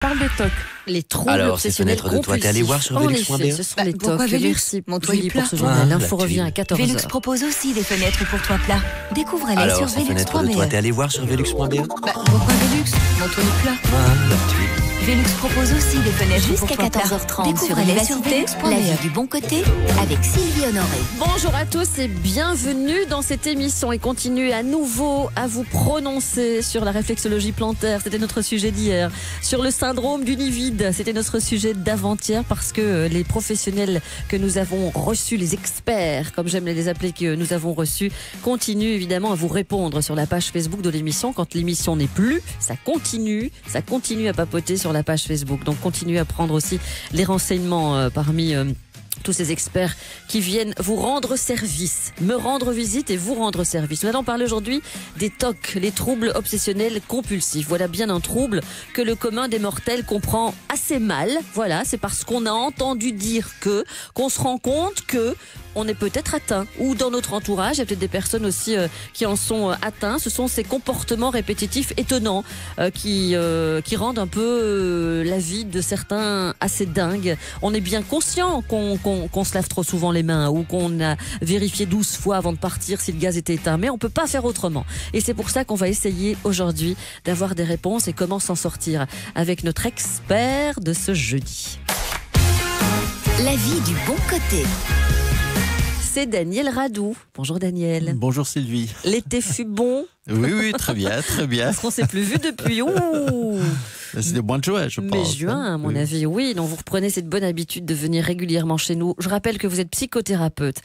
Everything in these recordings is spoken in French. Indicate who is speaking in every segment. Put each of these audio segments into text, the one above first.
Speaker 1: Parle de TOC, les troubles
Speaker 2: Alors, ces
Speaker 1: obsessionnels
Speaker 2: fenêtres de toit, t'es allé voir sur
Speaker 1: En
Speaker 2: Velux.be?
Speaker 1: effet, ce sont les
Speaker 3: pourquoi
Speaker 1: TOC.
Speaker 3: Velux
Speaker 1: Merci,
Speaker 3: Mon toit est
Speaker 1: Montoyer, pour
Speaker 3: plat.
Speaker 1: ce journal.
Speaker 2: Ah,
Speaker 1: L'info
Speaker 2: la
Speaker 1: revient à
Speaker 2: tuile.
Speaker 1: 14h.
Speaker 3: Velux propose aussi des fenêtres pour toit plat. Découvrez-les
Speaker 2: Alors,
Speaker 3: sur
Speaker 2: ces fenêtres de toit,
Speaker 3: velux.be.
Speaker 2: t'es allé voir sur Velux.be?
Speaker 3: Pourquoi Velux Mon toit est plat.
Speaker 2: Ah, la tuile.
Speaker 3: Velux propose aussi des fenêtres pour
Speaker 4: Jusqu'à
Speaker 3: toit plat.
Speaker 4: 14h30 sur
Speaker 3: Découvrez-les sur
Speaker 4: Vivacité, la vie
Speaker 3: velux.be.
Speaker 4: du bon côté avec Sylvie Honoré.
Speaker 1: Bonjour à tous et bienvenue dans cette émission et continuez à nouveau à vous prononcer sur la réflexologie plantaire. C'était notre sujet d'hier. Sur le syndrome du nid vide, c'était notre sujet d'avant-hier parce que les professionnels que nous avons reçus, les experts, comme j'aime les appeler, que nous avons reçus, continuent évidemment à vous répondre sur la page Facebook de l'émission. Quand l'émission n'est plus, ça continue à papoter sur la page Facebook. Donc continuez à prendre aussi les renseignements parmi tous ces experts qui viennent vous rendre service, me rendre visite et vous rendre service. Nous allons parler aujourd'hui des TOC, les troubles obsessionnels compulsifs. Voilà bien un trouble que le commun des mortels comprend assez mal. Voilà, c'est parce qu'on a entendu dire qu'on se rend compte que on est peut-être atteint. Ou dans notre entourage, il y a peut-être des personnes aussi qui en sont atteints. Ce sont ces comportements répétitifs étonnants qui rendent un peu la vie de certains assez dingue. On est bien conscient qu'on se lave trop souvent les mains ou qu'on a vérifié 12 fois avant de partir si le gaz était éteint. Mais on ne peut pas faire autrement. Et c'est pour ça qu'on va essayer aujourd'hui d'avoir des réponses et comment s'en sortir avec notre expert de ce jeudi.
Speaker 4: La vie du bon côté.
Speaker 1: C'est Daniel Radou. Bonjour Daniel.
Speaker 5: Bonjour Sylvie.
Speaker 1: L'été fut bon.
Speaker 5: Oui, très bien, très bien.
Speaker 1: Parce qu'on ne s'est plus vu depuis.
Speaker 5: C'était mois de juin, je pense.
Speaker 1: Mais juin, à mon avis, oui. Donc vous reprenez cette bonne habitude de venir régulièrement chez nous. Je rappelle que vous êtes psychothérapeute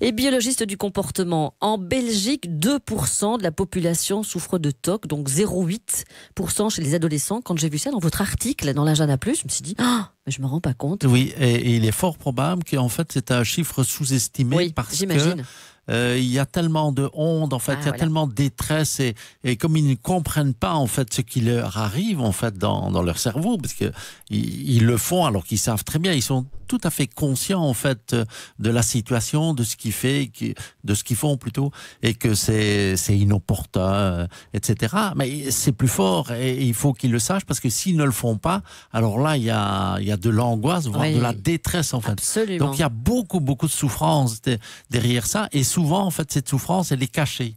Speaker 1: et biologiste du comportement. En Belgique, 2% de la population souffre de TOC, donc 0,8% chez les adolescents. Quand j'ai vu ça dans votre article, dans l'Agenda Plus, je me suis dit, mais je me rends pas compte.
Speaker 5: Oui, et il est fort probable qu'en fait c'est un chiffre sous-estimé,
Speaker 1: oui,
Speaker 5: parce
Speaker 1: j'imagine.
Speaker 5: que il y a tellement de honte, en fait, il y a tellement de détresse, et comme ils ne comprennent pas en fait ce qui leur arrive en fait dans leur cerveau, parce que ils le font alors qu'ils savent très bien, ils sont tout à fait conscients en fait de la situation, de ce qu'ils font plutôt, et que c'est inopportun, etc. Mais c'est plus fort et il faut qu'ils le sachent, parce que s'ils ne le font pas, alors là il y a de l'angoisse, voire de la détresse en fait.
Speaker 1: Absolument.
Speaker 5: Donc il y a beaucoup de souffrance derrière ça, et souvent en fait cette souffrance elle est cachée.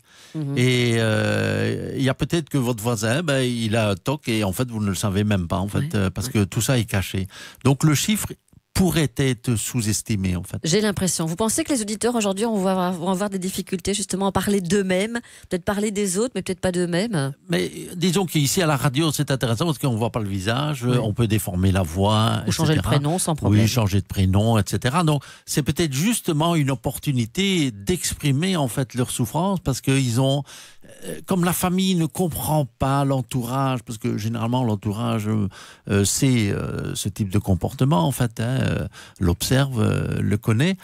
Speaker 5: Et il y a peut-être que votre voisin il a un TOC et en fait vous ne le savez même pas en fait, parce que tout ça est caché. Donc le chiffre pourrait être sous-estimé en fait.
Speaker 1: J'ai l'impression. Vous pensez que les auditeurs aujourd'hui vont avoir des difficultés justement à parler d'eux-mêmes, peut-être parler des autres, mais peut-être pas d'eux-mêmes?
Speaker 5: Mais disons qu'ici à la radio c'est intéressant parce qu'on ne voit pas le visage, on peut déformer la voix,
Speaker 1: ou
Speaker 5: etc.
Speaker 1: changer le prénom sans problème.
Speaker 5: Oui, changer de prénom, etc. Donc c'est peut-être justement une opportunité d'exprimer en fait leur souffrance, parce qu'ils ont, comme la famille ne comprend pas l'entourage, parce que généralement l'entourage c'est ce type de comportement en fait, l'observe, le connaît,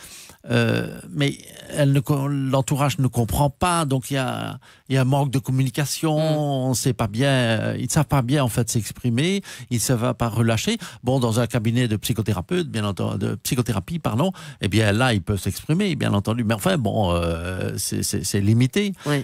Speaker 5: mais l'entourage ne comprend pas, donc il y a un manque de communication, on sait pas bien, ils ne savent pas bien en fait s'exprimer, ils ne savent pas relâcher. Bon, dans un cabinet de psychothérapeute, bien entendu, de psychothérapie, pardon, eh bien là ils peuvent s'exprimer, bien entendu, mais enfin bon, c'est limité.
Speaker 1: Oui.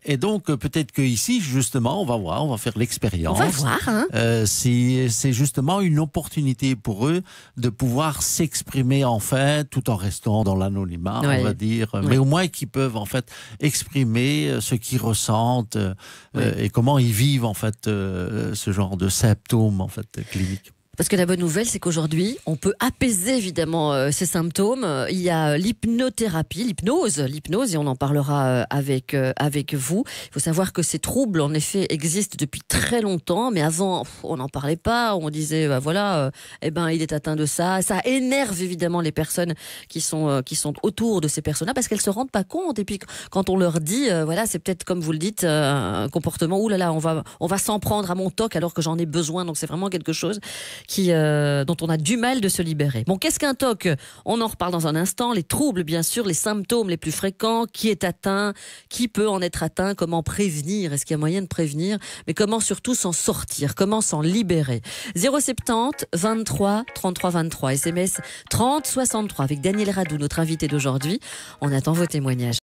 Speaker 5: Et donc peut-être qu'ici justement on va faire l'expérience.
Speaker 1: On va voir, hein.
Speaker 5: C'est justement une opportunité pour eux de pouvoir s'exprimer en fait, tout en restant dans l'anonymat, on va dire, mais au moins qu'ils peuvent en fait exprimer ce qu'ils ressentent, et comment ils vivent en fait ce genre de symptômes en fait cliniques.
Speaker 1: Parce que la bonne nouvelle, c'est qu'aujourd'hui, on peut apaiser évidemment ces symptômes. Il y a l'hypnothérapie, l'hypnose, et on en parlera avec vous. Il faut savoir que ces troubles, en effet, existent depuis très longtemps, mais avant, on n'en parlait pas. On disait, il est atteint de ça. Ça énerve évidemment les personnes qui sont autour de ces personnes-là, parce qu'elles se rendent pas compte. Et puis, quand on leur dit, c'est peut-être comme vous le dites, un comportement, on va s'en prendre à mon TOC alors que j'en ai besoin. Donc c'est vraiment quelque chose dont on a du mal de se libérer. Bon, qu'est-ce qu'un TOC? On en reparle dans un instant. Les troubles, bien sûr, les symptômes les plus fréquents, qui est atteint, qui peut en être atteint, comment prévenir, est-ce qu'il y a moyen de prévenir, mais comment surtout s'en sortir, comment s'en libérer. 070 23 33 23, SMS 30 63 avec Daniel Radou, notre invité d'aujourd'hui. On attend vos témoignages.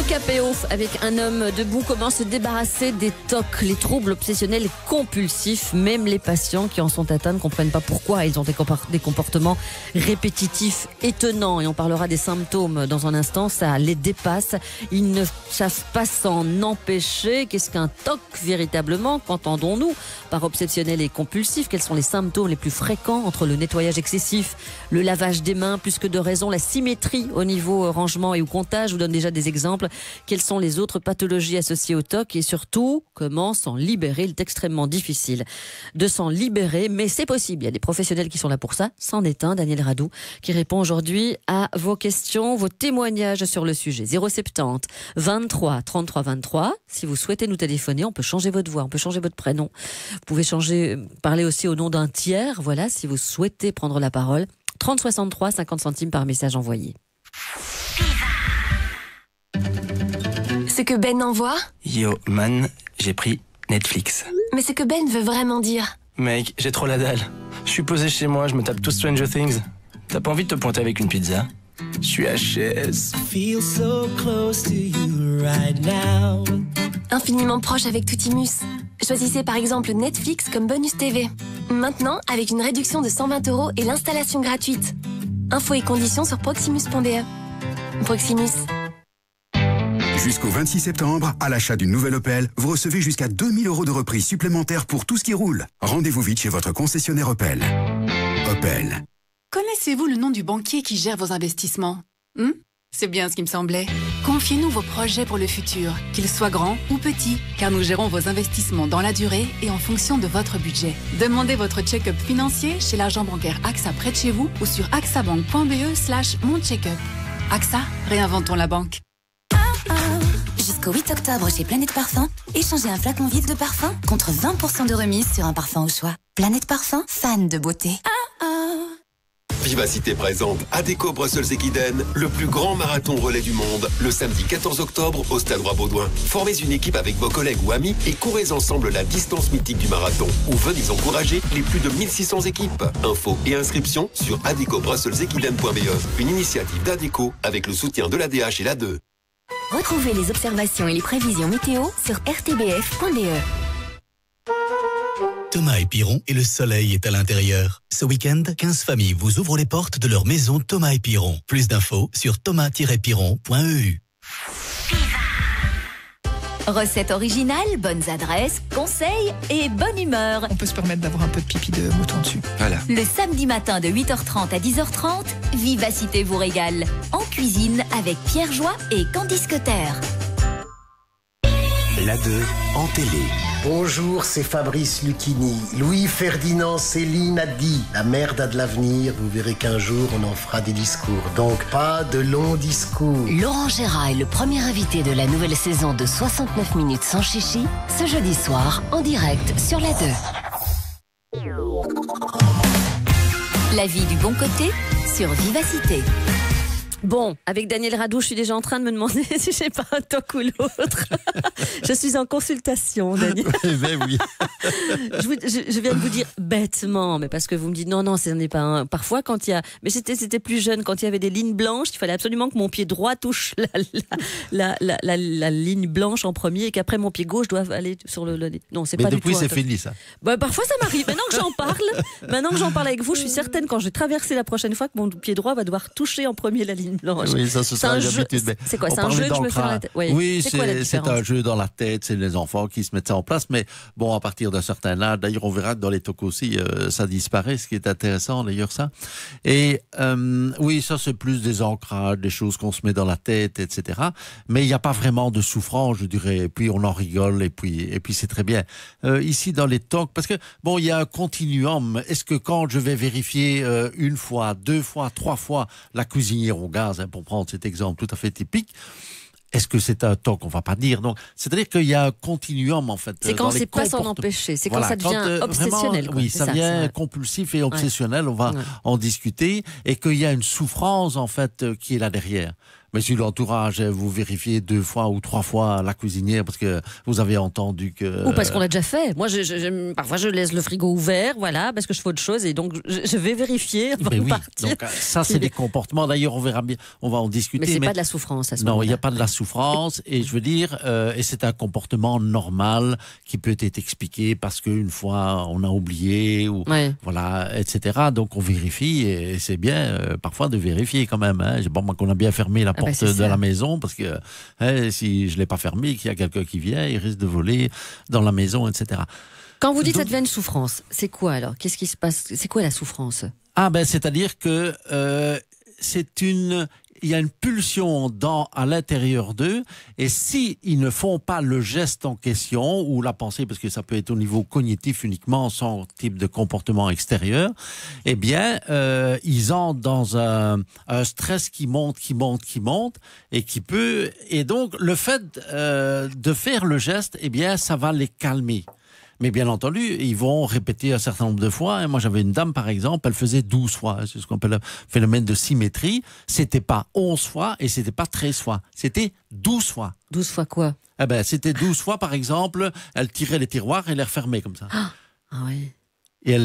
Speaker 1: KPO avec un homme debout, comment se débarrasser des TOC, les troubles obsessionnels et compulsifs. Même les patients qui en sont atteints ne comprennent pas pourquoi ils ont des comportements répétitifs étonnants. Et on parlera des symptômes dans un instant, ça les dépasse. Ils ne savent pas s'en empêcher. Qu'est-ce qu'un TOC véritablement? Qu'entendons-nous par obsessionnel et compulsif? Quels sont les symptômes les plus fréquents entre le nettoyage excessif, le lavage des mains, plus que de raison, la symétrie au niveau rangement et ou comptage? Je vous donne déjà des exemples. Quelles sont les autres pathologies associées au TOC et surtout, comment s'en libérer? Il est extrêmement difficile de s'en libérer, mais c'est possible. Il y a des professionnels qui sont là pour ça. C'en est un, Daniel Radou, qui répond aujourd'hui à vos questions, vos témoignages sur le sujet. 070 23 33 23. Si vous souhaitez nous téléphoner, on peut changer votre voix, on peut changer votre prénom. Vous pouvez parler aussi au nom d'un tiers. Voilà, si vous souhaitez prendre la parole. 30 63, 50 centimes par message envoyé.
Speaker 6: Ce que Ben envoie?
Speaker 2: Yo, man, j'ai pris Netflix.
Speaker 6: Mais ce que Ben veut vraiment dire?
Speaker 2: Mec, j'ai trop la dalle. Je suis posé chez moi, je me tape tout Stranger Things. T'as pas envie de te pointer avec une pizza? Je suis HS.
Speaker 7: Feel so close to you right now.
Speaker 6: Infiniment proche avec Toutimus. Choisissez par exemple Netflix comme bonus TV. Maintenant, avec une réduction de 120 € et l'installation gratuite. Infos et conditions sur proximus.be. Proximus.
Speaker 8: Jusqu'au 26 septembre, à l'achat d'une nouvelle Opel, vous recevez jusqu'à 2000 € de reprise supplémentaires pour tout ce qui roule. Rendez-vous vite chez votre concessionnaire Opel. Opel.
Speaker 9: Connaissez-vous le nom du banquier qui gère vos investissements? C'est bien ce qui me semblait. Confiez-nous vos projets pour le futur, qu'ils soient grands ou petits, car nous gérons vos investissements dans la durée et en fonction de votre budget. Demandez votre check-up financier chez l'agent bancaire AXA près de chez vous ou sur axabank.be/moncheckup. AXA, réinventons la banque.
Speaker 3: Jusqu'au 8 octobre chez Planète Parfum, échangez un flacon vide de parfum contre 20% de remise sur un parfum au choix. Planète Parfum, fan de beauté.
Speaker 10: Vivacité présente Adéco Brussels Equiden, le plus grand marathon relais du monde, le samedi 14 octobre au Stade Roi-Baudouin. Formez une équipe avec vos collègues ou amis et courez ensemble la distance mythique du marathon. Ou venez encourager les plus de 1600 équipes. Infos et inscriptions sur adecobrussels-equiden.be. Une initiative d'Adéco avec le soutien de l'ADH et l'A2.
Speaker 4: Retrouvez les observations et les prévisions météo sur rtbf.be.
Speaker 11: Thomas et Piron et le soleil est à l'intérieur. Ce week-end, 15 familles vous ouvrent les portes de leur maison Thomas et Piron. Plus d'infos sur thomas-piron.eu.
Speaker 4: Recettes originales, bonnes adresses, conseils et bonne humeur.
Speaker 12: On peut se permettre d'avoir un peu de pipi de mouton dessus.
Speaker 2: Voilà.
Speaker 4: Le samedi matin de 8h30 à 10h30, Vivacité vous régale. En cuisine avec Pierre Joie et Candice Cotter.
Speaker 11: La 2 en télé.
Speaker 13: Bonjour, c'est Fabrice Lucchini. Louis-Ferdinand Céline a dit « La merde a de l'avenir, vous verrez qu'un jour on en fera des discours. » Donc pas de longs discours.
Speaker 3: Laurent Gérard est le premier invité de la nouvelle saison de 69 minutes sans chichi, ce jeudi soir en direct sur la 2.
Speaker 4: La vie du bon côté sur Vivacité.
Speaker 1: Bon, avec Daniel Radou, je suis déjà en train de me demander si j'ai pas un toc ou l'autre. Je suis en consultation, Daniel.
Speaker 5: Ben oui.
Speaker 1: je viens de vous dire bêtement, mais parce que vous me dites non, ce n'est pas un. Parfois, quand il y a. Mais c'était plus jeune, quand il y avait des lignes blanches, il fallait absolument que mon pied droit touche la ligne blanche en premier et qu'après mon pied gauche doive aller sur le. Non, c'est
Speaker 5: mais
Speaker 1: pas du tout.
Speaker 5: Mais depuis, c'est fini, ça.
Speaker 1: Bah, parfois, ça m'arrive. Maintenant que j'en parle avec vous, je suis certaine, quand je vais traverser la prochaine fois, que mon pied droit va devoir toucher en premier la ligne blanche.
Speaker 5: Oui, ça, ce sera l'habitude.
Speaker 1: C'est quoi? C'est un jeu que je me fais dans la tête?
Speaker 5: Oui, c'est un jeu dans la tête. C'est les enfants qui se mettent ça en place. Mais bon, à partir d'un certain âge, d'ailleurs, on verra que dans les TOC aussi, ça disparaît, ce qui est intéressant, d'ailleurs, ça. Et oui, ça, c'est plus des ancrages, des choses qu'on se met dans la tête, etc. Mais il n'y a pas vraiment de souffrance, je dirais. Et puis, on en rigole, et puis c'est très bien. Ici, dans les TOC, parce que, bon, il y a un continuum. Est-ce que quand je vais vérifier une fois, deux fois, trois fois la cuisinière au gaz, pour prendre cet exemple tout à fait typique, est-ce que c'est un TOC? On va pas dire. Donc, c'est-à-dire qu'il y a un continuum, en fait.
Speaker 1: C'est quand c'est pas s'en empêcher. C'est quand ça devient obsessionnel.
Speaker 5: Vraiment, oui, ça devient compulsif et obsessionnel. On va en discuter. Et qu'il y a une souffrance, en fait, qui est là derrière. Mais si l'entourage, vous vérifiez 2 fois ou 3 fois la cuisinière parce que vous avez entendu que...
Speaker 1: Ou parce qu'on l'a déjà fait. Moi, parfois, je laisse le frigo ouvert, voilà, parce que je fais autre chose et donc je vais vérifier avant de partir.
Speaker 5: Donc, ça, c'est des comportements. D'ailleurs, on verra bien, on va en discuter.
Speaker 1: Mais c'est pas de la souffrance à ce moment-là.
Speaker 5: Non, il n'y a pas de la souffrance. Et je veux dire, et c'est un comportement normal qui peut être expliqué parce qu'une fois, on a oublié, ou voilà, etc. Donc, on vérifie et c'est bien, parfois, de vérifier quand même. Hein. J'ai pas moi qu'on a bien fermé la porte de la maison parce que si je ne l'ai pas fermé, qu'il y a quelqu'un qui vient, il risque de voler dans la maison, etc.
Speaker 1: Quand vous dites ça devient une souffrance, c'est quoi alors? Qu'est-ce qui se passe? C'est quoi la souffrance?
Speaker 5: C'est-à-dire que il y a une pulsion à l'intérieur d'eux, et si ils ne font pas le geste en question ou la pensée, parce que ça peut être au niveau cognitif uniquement, sans type de comportement extérieur, eh bien, ils entrent dans un stress qui monte, et donc le fait de faire le geste, eh bien, ça va les calmer. Mais bien entendu, ils vont répéter un certain nombre de fois. Et moi, j'avais une dame, par exemple, elle faisait 12 fois. C'est ce qu'on appelle le phénomène de symétrie. C'était pas 11 fois et c'était pas 13 fois. C'était 12 fois.
Speaker 1: 12 fois quoi?
Speaker 5: C'était 12 fois, par exemple, elle tirait les tiroirs et les refermait comme ça.
Speaker 1: Ah oui.
Speaker 5: Et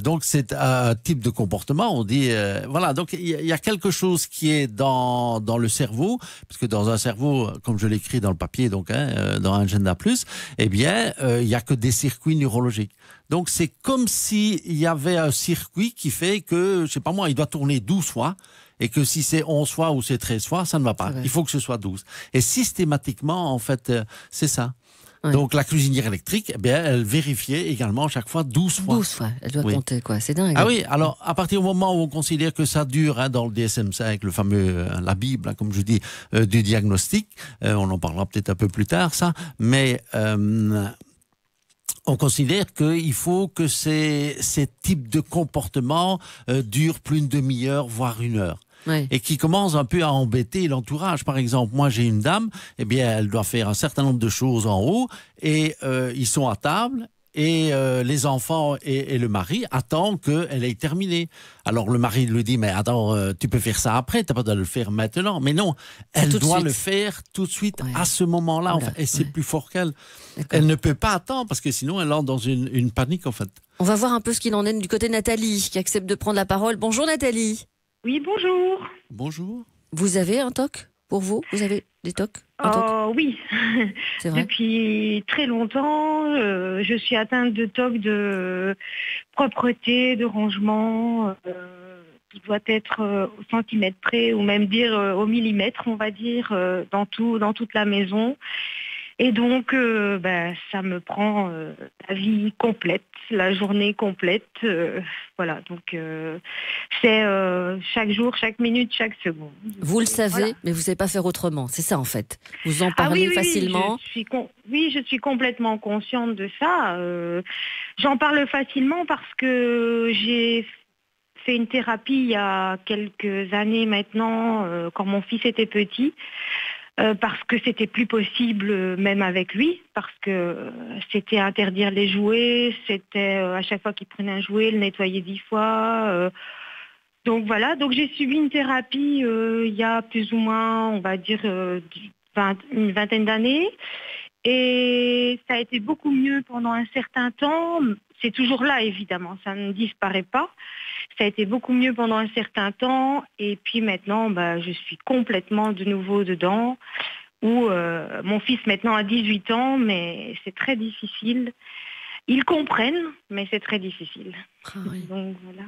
Speaker 5: donc, c'est un type de comportement. On dit, voilà. Donc, il y a quelque chose qui est dans le cerveau, parce que dans un cerveau, comme je l'écris dans le papier, donc, dans Agenda Plus, eh bien, il y a que des circuits neurologiques. Donc, c'est comme s'il y avait un circuit qui fait que, je sais pas moi, il doit tourner 12 fois. Et que si c'est 11 fois ou c'est 13 fois, ça ne va pas. Il faut que ce soit 12. Et systématiquement, en fait, c'est ça. Ouais. Donc, la cuisinière électrique, eh bien, elle vérifiait également chaque fois 12 fois.
Speaker 1: 12 fois, elle doit compter, quoi. C'est dingue.
Speaker 5: Ah oui, alors, à partir du moment où on considère que ça dure, dans le DSM-5, le fameux, la Bible, comme je dis, du diagnostic, on en parlera peut-être un peu plus tard, ça, mais on considère qu'il faut que ces types de comportements durent plus d'une demi-heure, voire 1 heure. Oui. Et qui commence un peu à embêter l'entourage. Par exemple, moi j'ai une dame, eh bien elle doit faire un certain nombre de choses en haut, et ils sont à table, et les enfants et le mari attendent qu'elle ait terminé. Alors le mari lui dit, mais attends, tu peux faire ça après, t'as pas besoin de le faire maintenant. Mais non, elle doit le faire tout de suite, à ce moment-là, en fait, et c'est plus fort qu'elle. Elle ne peut pas attendre, parce que sinon elle entre dans une panique, en fait.
Speaker 1: On va voir un peu ce qu'il en est du côté de Nathalie, qui accepte de prendre la parole. Bonjour Nathalie.
Speaker 14: Oui, bonjour.
Speaker 5: Bonjour.
Speaker 1: Vous avez un TOC pour vous? Vous avez des TOC?
Speaker 14: Oui. C'est vrai. Depuis très longtemps, je suis atteinte de TOC de propreté, de rangement, qui doit être au centimètre près, ou même dire au millimètre, on va dire, dans toute la maison. Et donc, ça me prend la vie complète, la journée complète. Voilà, donc c'est chaque jour, chaque minute, chaque seconde.
Speaker 1: Vous le savez, mais vous ne savez pas faire autrement. C'est ça, en fait. Vous en parlez facilement.
Speaker 14: Oui, je suis complètement consciente de ça. J'en parle facilement parce que j'ai fait une thérapie il y a quelques années maintenant, quand mon fils était petit. Parce que c'était plus possible même avec lui, parce que c'était interdire les jouets, c'était à chaque fois qu'il prenait un jouet, le nettoyer 10 fois. Donc voilà, donc j'ai subi une thérapie il y a plus ou moins, on va dire, une vingtaine d'années. Et ça a été beaucoup mieux pendant un certain temps. C'est toujours là, évidemment, ça ne disparaît pas. Ça a été beaucoup mieux pendant un certain temps. Et puis maintenant, je suis complètement de nouveau dedans. Où mon fils maintenant a 18 ans, mais c'est très difficile. Ils comprennent, mais c'est très difficile.
Speaker 1: Ah oui.
Speaker 14: Donc voilà.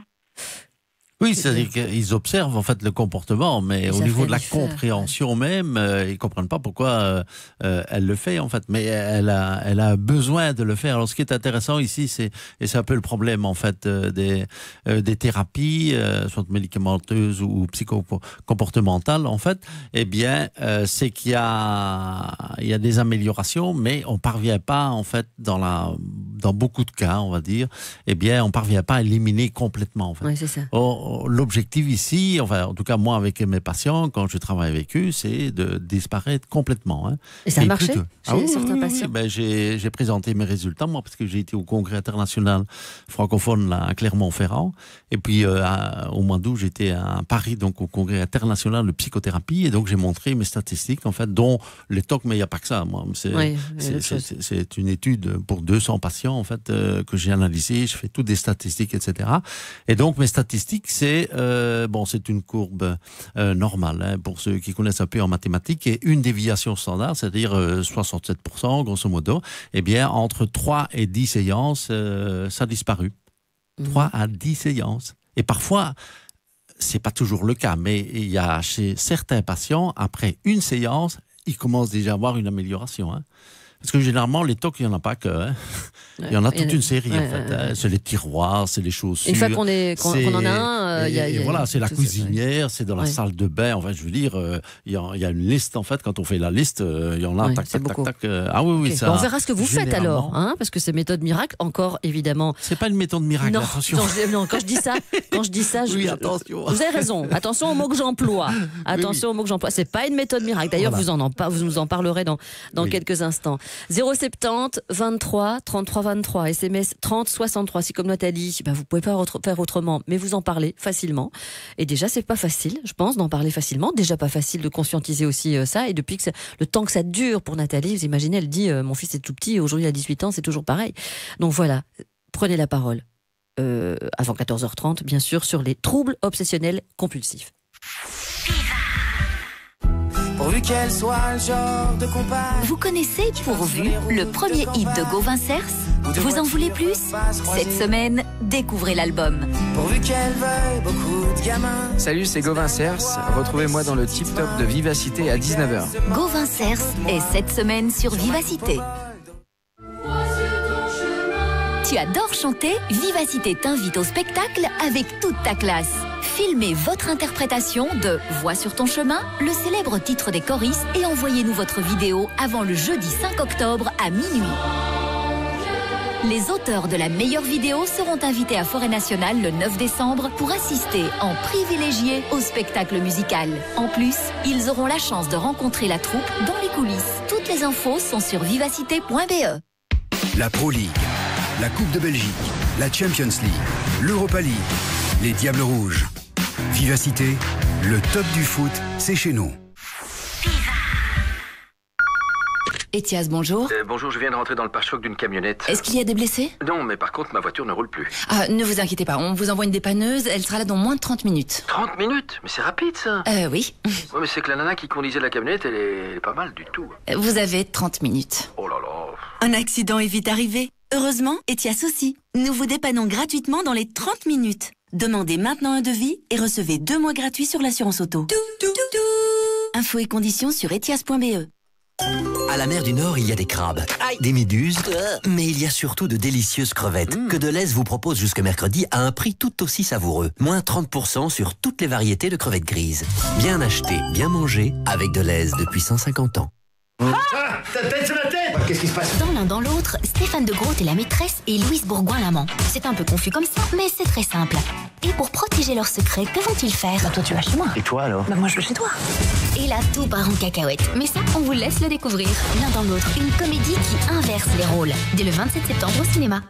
Speaker 5: Oui, c'est-à-dire qu'ils observent en fait le comportement, mais au niveau de la compréhension même, ils comprennent pas pourquoi elle le fait en fait. Mais elle a besoin de le faire. Alors ce qui est intéressant ici, c'est un peu le problème en fait des thérapies, soit médicamenteuses ou psychocomportementales en fait. Eh bien, c'est qu'il y a des améliorations, mais on parvient pas en fait dans dans beaucoup de cas, on va dire, eh bien, on parvient pas à éliminer complètement. En fait.
Speaker 1: Oui, c'est ça.
Speaker 5: L'objectif ici, enfin, en tout cas moi avec mes patients, quand je travaille avec eux, c'est de disparaître complètement. Hein.
Speaker 1: Et ça a marché chez certains patients.
Speaker 5: Ben, j'ai présenté mes résultats, moi, parce que j'ai été au congrès international francophone là, à Clermont-Ferrand. Et puis, au mois d'août, j'étais à Paris, donc au congrès international de psychothérapie. Et donc, j'ai montré mes statistiques, en fait, dont les TOC, mais il n'y a pas que ça. Moi. C'est une étude pour 200 patients, en fait, que j'ai analysé. Je fais toutes des statistiques, etc. Et donc, mes statistiques, c'est une courbe normale, hein, pour ceux qui connaissent un peu en mathématiques, et une déviation standard, c'est-à-dire 67%, grosso modo. Eh bien, entre 3 et 10 séances, ça a disparu. 3 à 10 séances. Et parfois, c'est pas toujours le cas, mais il y a chez certains patients, après une séance, ils commencent déjà à avoir une amélioration. Hein. Parce que généralement, les TOC, il n'y en a pas que. Hein. Il y en a toute une série, en fait. Hein. C'est les tiroirs, c'est les chaussures.
Speaker 1: Une fois qu'on en a un,
Speaker 5: voilà, c'est la cuisinière, c'est dans la salle de bain. Enfin, je veux dire, il y a une liste, en fait. Quand on fait la liste, il y en a, tac. Ah oui,
Speaker 1: okay.
Speaker 5: ça.
Speaker 1: On verra ce que vous faites alors, hein, parce que ces méthodes miracles, encore évidemment.
Speaker 5: C'est pas une méthode miracle, attention.
Speaker 1: Non, quand je dis ça,
Speaker 5: oui, attention.
Speaker 1: Vous avez raison. Attention aux mots que j'emploie. Attention aux mots que j'emploie. C'est pas une méthode miracle. D'ailleurs, vous nous en parlerez dans quelques instants. 070 23 33 23, SMS 30 63. Si comme Nathalie, vous pouvez pas faire autrement, mais vous en parlez facilement. Et déjà, c'est pas facile, je pense, d'en parler facilement. Déjà pas facile de conscientiser aussi ça. Et depuis le temps que ça dure pour Nathalie, vous imaginez, elle dit mon fils est tout petit, aujourd'hui il a 18 ans, c'est toujours pareil. Donc voilà, prenez la parole avant 14h30, bien sûr, sur les troubles obsessionnels compulsifs.
Speaker 7: Pourvu qu'elle soit le genre de compagne.
Speaker 4: Vous connaissez Pourvu, le premier hit de Gauvin Cers? Vous en voulez plus? Cette semaine, découvrez l'album.
Speaker 7: Pourvu qu'elle veuille beaucoup de gamins.
Speaker 15: Salut, c'est Gauvin Cers. Retrouvez-moi dans le Tip Top de Vivacité à 19h.
Speaker 4: Gauvin Cers est cette semaine sur Vivacité. Tu adores chanter? Vivacité t'invite au spectacle avec toute ta classe. Filmez votre interprétation de Voix sur ton chemin, le célèbre titre des choristes, et envoyez-nous votre vidéo avant le jeudi 5 octobre à minuit. Les auteurs de la meilleure vidéo seront invités à Forêt Nationale le 9 décembre pour assister en privilégié au spectacle musical. En plus, ils auront la chance de rencontrer la troupe dans les coulisses. Toutes les infos sont sur vivacité.be.
Speaker 8: La Pro League, la Coupe de Belgique, la Champions League, l'Europa League, les Diables Rouges. Vivacité, le top du foot, c'est chez nous.
Speaker 9: Etias, bonjour.
Speaker 2: Bonjour, je viens de rentrer dans le pare-choc d'une camionnette.
Speaker 9: Est-ce qu'il y a des blessés?
Speaker 2: Non, mais par contre, ma voiture ne roule plus.
Speaker 9: Ah, ne vous inquiétez pas, on vous envoie une dépanneuse, elle sera là dans moins de 30 minutes.
Speaker 2: 30 minutes? Mais c'est rapide, ça.
Speaker 9: Oui.
Speaker 2: Ouais, mais c'est que la nana qui conduisait la camionnette, elle est pas mal du tout.
Speaker 9: Vous avez 30 minutes.
Speaker 2: Oh là là.
Speaker 16: Un accident est vite arrivé. Heureusement, Etias aussi. Nous vous dépannons gratuitement dans les 30 minutes. Demandez maintenant un devis et recevez 2 mois gratuits sur l'assurance auto. Infos et conditions sur etias.be.
Speaker 17: À la mer du Nord, il y a des crabes, des méduses, mais il y a surtout de délicieuses crevettes que Deleuze vous propose jusque mercredi à un prix tout aussi savoureux. Moins 30% sur toutes les variétés de crevettes grises. Bien acheté, bien mangé, avec Deleuze depuis 150 ans.
Speaker 13: Ta tête sur la tête! Qu'est-ce qui se passe?
Speaker 18: Dans l'un dans l'autre, Stéphane de Groot est la maîtresse et Louise Bourgoin l'amant. C'est un peu confus comme ça, mais c'est très simple. Et pour protéger leur secret, que vont-ils faire?
Speaker 19: Bah toi tu vas chez moi.
Speaker 13: Et toi alors?
Speaker 19: Bah moi je vais chez toi.
Speaker 18: Et là, tout part en cacahuète. Mais ça, on vous laisse le découvrir. L'un dans l'autre, une comédie qui inverse les rôles. Dès le 27 septembre au cinéma.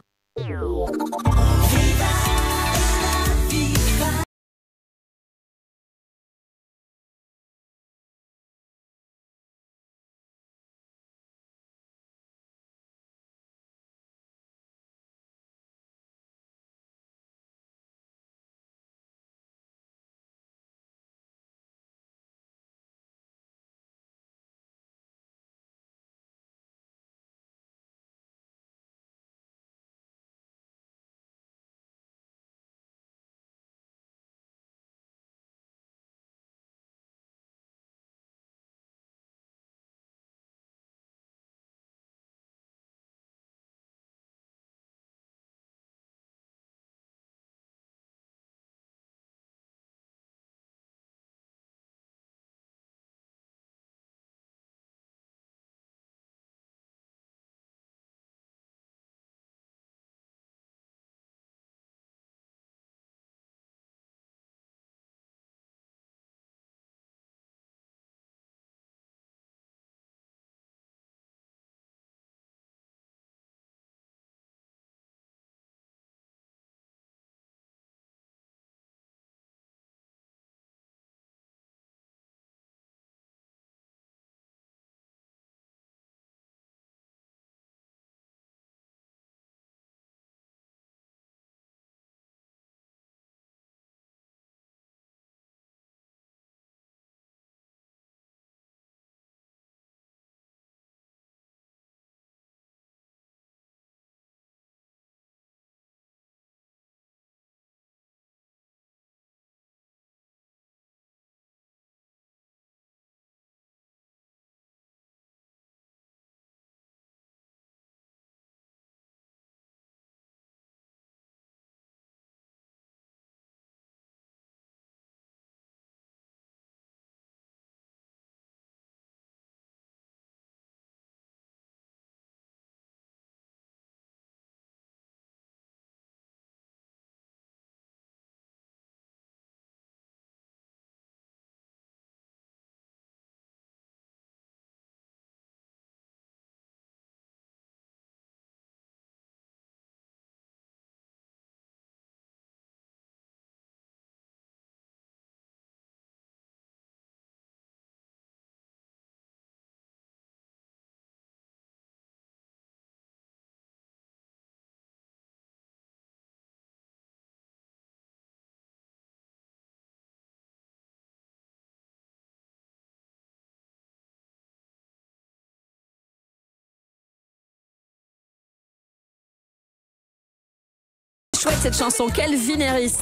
Speaker 1: chouette cette chanson, Calvin Harris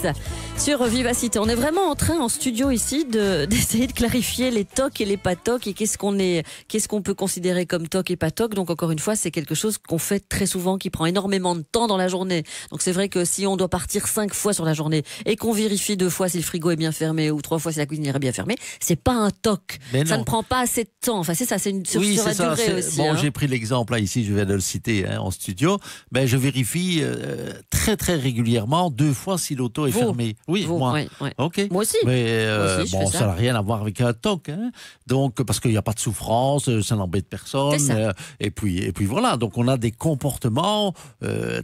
Speaker 1: sur Vivacité. On est vraiment en train en studio ici d'essayer de clarifier les tocs et les pas tocs et qu'est-ce qu'on peut considérer comme toc et pas toc. Donc encore une fois, c'est quelque chose qu'on fait très souvent, qui prend énormément de temps dans la journée. Donc c'est vrai que si on doit partir 5 fois sur la journée et qu'on vérifie 2 fois si le frigo est bien fermé ou 3 fois si la cuisinière est bien fermée, c'est pas un toc. Ça ne prend pas assez de temps. Enfin c'est ça, c'est sur la durée aussi.
Speaker 5: Bon,
Speaker 1: hein.
Speaker 5: j'ai pris l'exemple là ici, je viens de le citer en studio. Ben je vérifie très très régulièrement 2 fois si l'auto est fermée. Oui, moi.
Speaker 1: Oui.
Speaker 5: Ok.
Speaker 1: Moi aussi.
Speaker 5: Mais
Speaker 1: Moi aussi,
Speaker 5: bon, ça n'a rien à voir avec un toc, hein. Donc parce qu'il n'y a pas de souffrance, ça n'embête personne. Et puis voilà. Donc on a des comportements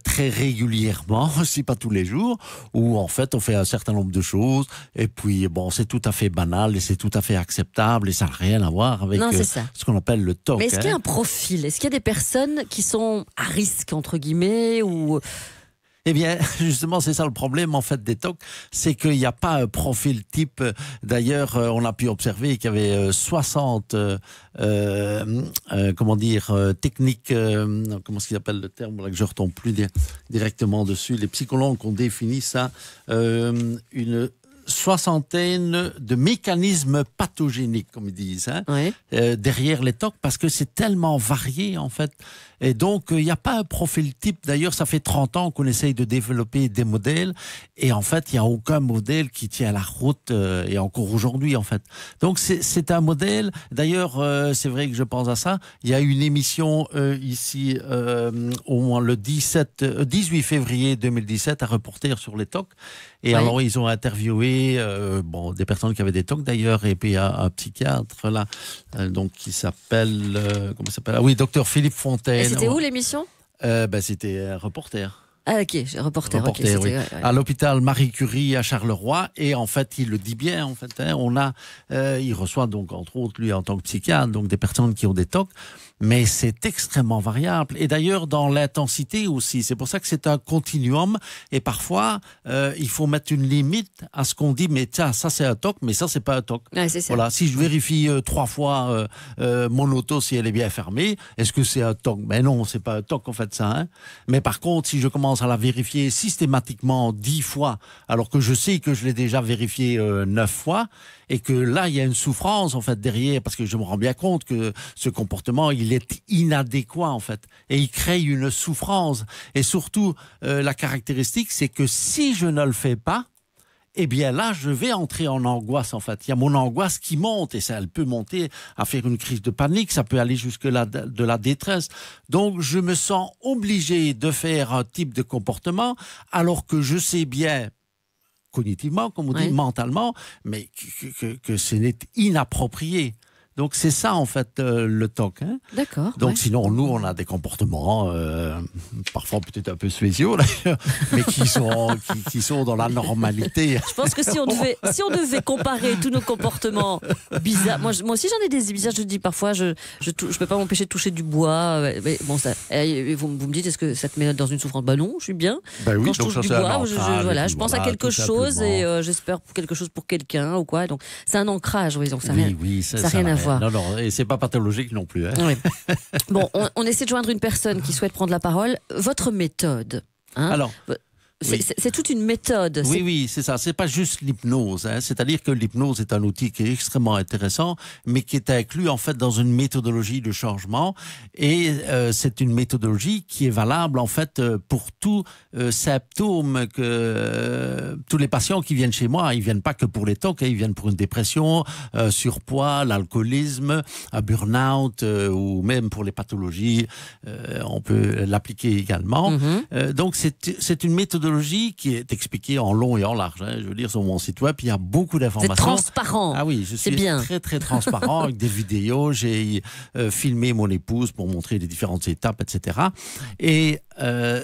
Speaker 5: très régulièrement, si pas tous les jours, où en fait on fait un certain nombre de choses. Et puis bon, c'est tout à fait banal et c'est tout à fait acceptable et ça n'a rien à voir avec ce qu'on appelle le toc.
Speaker 1: Mais est-ce qu'il y a un profil? Est-ce qu'il y a des personnes qui sont à risque entre guillemets ou...
Speaker 5: Eh bien, justement, c'est ça le problème en fait des tocs, c'est qu'il n'y a pas un profil type. D'ailleurs, on a pu observer qu'il y avait 60, techniques, comment est-ce qu'ils appellent le terme, là que je ne retombe plus directement dessus. Les psychologues ont défini ça, une soixantaine de mécanismes pathogéniques, comme ils disent, derrière les tocs, parce que c'est tellement varié en fait. Et donc, il n'y a pas un profil type. D'ailleurs, ça fait 30 ans qu'on essaye de développer des modèles. Et en fait, il n'y a aucun modèle qui tient la route, et encore aujourd'hui, en fait. Donc, c'est un modèle. D'ailleurs, c'est vrai que je pense à ça. Il y a une émission ici, au moins le 18 février 2017, à Reporter sur les TOC. Et alors, ils ont interviewé des personnes qui avaient des TOC, d'ailleurs. Et puis, il y a un psychiatre, là, donc, qui s'appelle... comment s'appelle ? Ah oui, docteur Philippe Fontaine.
Speaker 1: Et c'était où l'émission?
Speaker 5: C'était Reporter.
Speaker 1: Ah ok, Reporter
Speaker 5: okay, oui. À l'hôpital Marie Curie à Charleroi, et en fait il le dit bien en fait. Il reçoit donc entre autres lui en tant que psychiatre donc des personnes qui ont des TOC, mais c'est extrêmement variable et d'ailleurs dans l'intensité aussi. C'est pour ça que c'est un continuum et parfois il faut mettre une limite à ce qu'on dit. Mais tiens, ça c'est un TOC, mais ça c'est pas un TOC.
Speaker 1: Ouais, c'est ça.
Speaker 5: Voilà, si je vérifie 3 fois mon auto si elle est bien fermée, est-ce que c'est un TOC? Mais non, c'est pas un TOC en fait ça. Hein. Mais par contre, si je commence à la vérifier systématiquement 10 fois, alors que je sais que je l'ai déjà vérifié 9 fois, et que là, il y a une souffrance, en fait, derrière, parce que je me rends bien compte que ce comportement, il est inadéquat, en fait, et il crée une souffrance. Et surtout, la caractéristique, c'est que si je ne le fais pas, eh bien là, je vais entrer en angoisse, en fait. Il y a mon angoisse qui monte, et ça, elle peut monter à faire une crise de panique, ça peut aller jusque là de la détresse. Donc, je me sens obligé de faire un type de comportement, alors que je sais bien, cognitivement, comme on dit, mentalement, mais que ce n'est inapproprié. Donc, c'est ça, en fait, le TOC. Hein.
Speaker 1: D'accord.
Speaker 5: Donc, sinon, nous, on a des comportements, parfois peut-être un peu spéciaux, d'ailleurs, mais qui sont dans la normalité.
Speaker 1: Je pense que si on devait comparer tous nos comportements bizarres, moi aussi, j'en ai des bizarres. Je dis parfois, je peux pas m'empêcher de toucher du bois. Mais bon, vous me dites, est-ce que ça te met dans une souffrance? Bah non, je suis bien.
Speaker 5: Ben oui,
Speaker 1: quand je touche du bois, je pense à quelque chose et j'espère quelque chose pour quelqu'un ou quoi. Donc, c'est un ancrage, oui. Donc, ça n'a rien à voir.
Speaker 5: Non, et c'est pas pathologique non plus. Hein.
Speaker 1: Oui. Bon, on essaie de joindre une personne qui souhaite prendre la parole. Votre méthode, hein,
Speaker 5: alors,
Speaker 1: c'est toute une méthode.
Speaker 5: Oui, c'est ça. C'est pas juste l'hypnose. Hein. C'est-à-dire que l'hypnose est un outil qui est extrêmement intéressant, mais qui est inclus en fait dans une méthodologie de changement. Et c'est une méthodologie qui est valable en fait pour tout symptôme que tous les patients qui viennent chez moi, ils viennent pas que pour les TOC, ils viennent pour une dépression, surpoids, l'alcoolisme, un burn-out ou même pour les pathologies, on peut l'appliquer également. Donc c'est une méthodologie qui est expliquée en long et en large. Hein. Je veux dire, sur mon site web, il y a beaucoup d'informations.
Speaker 1: C'est transparent.
Speaker 5: Ah oui, je suis
Speaker 1: bien.
Speaker 5: Très, très transparent avec des vidéos. J'ai filmé mon épouse pour montrer les différentes étapes, etc. Et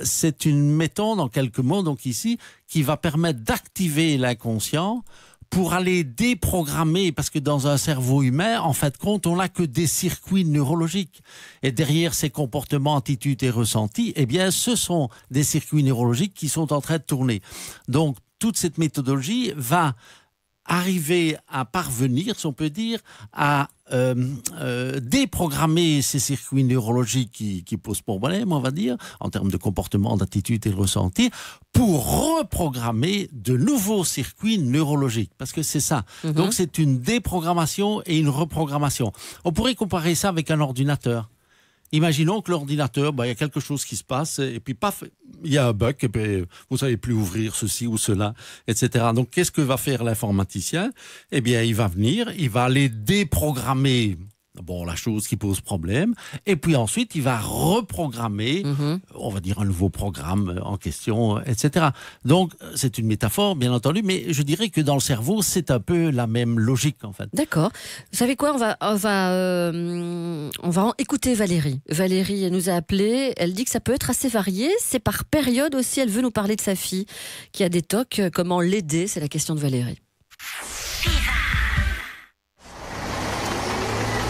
Speaker 5: c'est une méthode, en quelques mots, donc ici, qui va permettre d'activer l'inconscient pour aller déprogrammer, parce que dans un cerveau humain, en fait, on n'a que des circuits neurologiques. Et derrière ces comportements, attitudes et ressentis, eh bien, ce sont des circuits neurologiques qui sont en train de tourner. Donc, toute cette méthodologie va arriver à parvenir, si on peut dire, à déprogrammer ces circuits neurologiques qui posent problème, on va dire, en termes de comportement, d'attitude et de ressenti, pour reprogrammer de nouveaux circuits neurologiques. Parce que c'est ça. Donc c'est une déprogrammation et une reprogrammation. On pourrait comparer ça avec un ordinateur. Imaginons que l'ordinateur, il y a quelque chose qui se passe et puis paf, il y a un bug et puis vous savez plus ouvrir ceci ou cela, etc. Donc qu'est-ce que va faire l'informaticien? Eh bien, il va venir, il va aller déprogrammer la chose qui pose problème, et puis ensuite il va reprogrammer, on va dire un nouveau programme en question, etc. Donc c'est une métaphore, bien entendu, mais je dirais que dans le cerveau, c'est un peu la même logique en fait.
Speaker 1: D'accord. Vous savez quoi, on va en écouter Valérie. Valérie, elle nous a appelé, elle dit que ça peut être assez varié, c'est par période aussi, elle veut nous parler de sa fille qui a des TOC, comment l'aider, c'est la question de Valérie.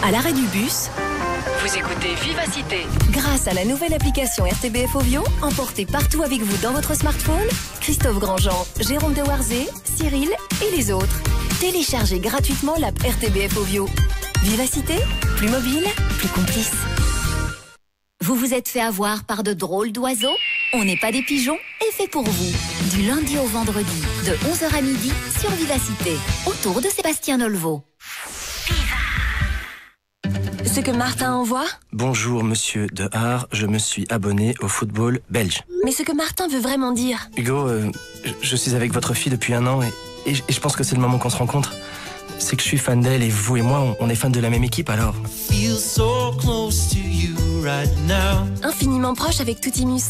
Speaker 19: À l'arrêt du bus, vous écoutez Vivacité. Grâce à la nouvelle application RTBF Ovio, emportez partout avec vous dans votre smartphone Christophe Grandjean, Jérôme Dewarzé, Cyril et les autres. Téléchargez gratuitement l'app RTBF Ovio. Vivacité, plus mobile, plus complice.
Speaker 4: Vous vous êtes fait avoir par de drôles d'oiseaux? On n'est pas des pigeons et fait pour vous. Du lundi au vendredi, de 11h à midi, sur Vivacité, autour de Sébastien Nolvo.
Speaker 6: Ce que Martin envoie?
Speaker 2: Bonjour monsieur de Haar, je me suis abonné au football belge.
Speaker 6: Mais ce que Martin veut vraiment dire?
Speaker 2: Hugo, je suis avec votre fille depuis 1 an et je pense que c'est le moment qu'on se rencontre. C'est que je suis fan d'elle et vous et moi, on est fans de la même équipe alors.
Speaker 6: Infiniment proche avec Toutimus.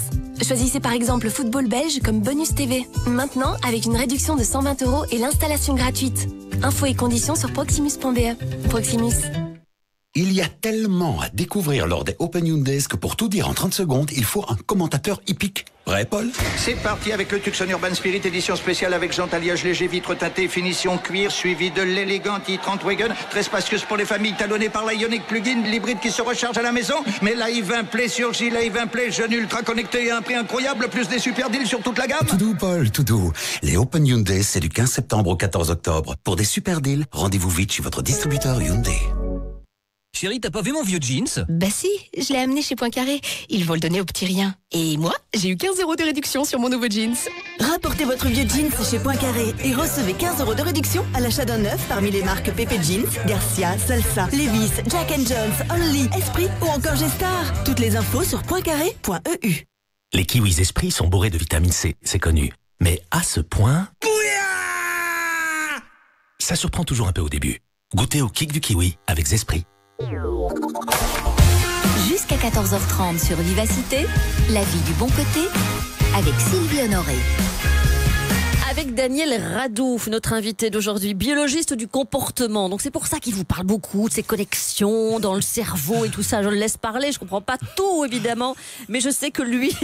Speaker 6: Choisissez par exemple Football Belge comme bonus TV. Maintenant, avec une réduction de 120 € et l'installation gratuite. Infos et conditions sur proximus.be. Proximus.
Speaker 20: Il y a tellement à découvrir lors des Open Hyundai que pour tout dire en 30 secondes, il faut un commentateur hippique. Vrai, Paul?
Speaker 21: C'est parti avec le Tucson Urban Spirit édition spéciale avec jante alliage léger, vitre teintée, finition cuir, suivi de l'élégant e-30 Wagon, très spacieuse pour les familles, talonnée par la Ioniq Plug-in, l'hybride qui se recharge à la maison. Mais la i20 Play surgit, la i20 Play jeune ultra connecté à un prix incroyable, plus des super deals sur toute la gamme.
Speaker 20: Tout doux, Paul, tout doux. Les Open Hyundai, c'est du 15 septembre au 14 octobre. Pour des super deals, rendez-vous vite chez votre distributeur Hyundai.
Speaker 22: Chérie, t'as pas vu mon vieux jeans?
Speaker 23: Bah si, je l'ai amené chez Poincaré. Ils vont le donner au petit rien. Et moi, j'ai eu 15 € de réduction sur mon nouveau jeans.
Speaker 24: Rapportez votre vieux jeans chez Poincaré et recevez 15 € de réduction à l'achat d'un neuf parmi les marques Pepe Jeans, Garcia, Salsa, Levi's, Jack & Jones, Only, Esprit ou encore G-Star. Toutes les infos sur poincaré.eu.
Speaker 25: Les kiwis Esprit sont bourrés de vitamine C, c'est connu. Mais à ce point... Ça surprend toujours un peu au début. Goûtez au kick du kiwi avec Esprit.
Speaker 4: Jusqu'à 14h30 sur Vivacité, la vie du bon côté, avec Sylvie Honoré.
Speaker 1: Avec Daniel Radouf, notre invité d'aujourd'hui, biologiste du comportement. Donc c'est pour ça qu'il vous parle beaucoup de ces connexions dans le cerveau et tout ça. Je le laisse parler, je comprends pas tout évidemment, mais je sais que lui,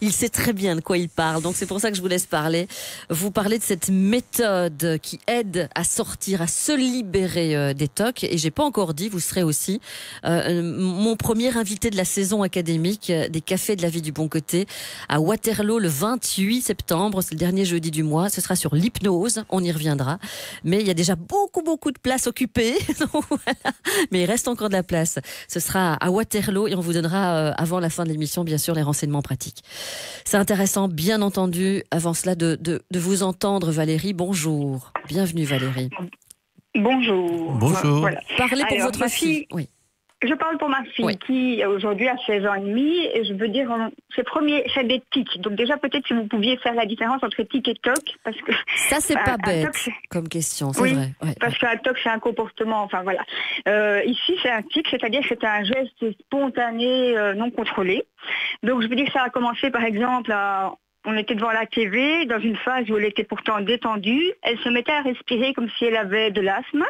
Speaker 1: il sait très bien de quoi il parle. Donc c'est pour ça que je vous laisse parler. Vous parlez de cette méthode qui aide à sortir, à se libérer des TOC. Et j'ai pas encore dit, vous serez aussi mon premier invité de la saison académique des Cafés de la vie du bon côté à Waterloo le 28 septembre. C'est le dernier jeudi du mois, ce sera sur l'hypnose, on y reviendra, mais il y a déjà beaucoup de places occupées. Donc, voilà. Mais il reste encore de la place. Ce sera à Waterloo et on vous donnera avant la fin de l'émission bien sûr les renseignements pratiques. C'est intéressant bien entendu avant cela de vous entendre Valérie. Bonjour, bienvenue Valérie.
Speaker 26: Bonjour.
Speaker 5: Bonjour.
Speaker 26: Voilà.
Speaker 1: Parlez pour votre fille. Oui.
Speaker 26: Je parle pour ma fille qui aujourd'hui a 16 ans et demi et je veux dire, c'est des tics. Donc déjà peut-être si vous pouviez faire la différence entre tic et toc parce que
Speaker 1: ça c'est pas bête comme question, c'est vrai. Ouais,
Speaker 26: parce qu'un toc c'est un comportement, enfin voilà. Ici c'est un tic, c'est-à-dire que c'est un geste spontané non contrôlé. Donc je veux dire que ça a commencé par exemple on était devant la TV, dans une phase où elle était pourtant détendue. Elle se mettait à respirer comme si elle avait de l'asthme,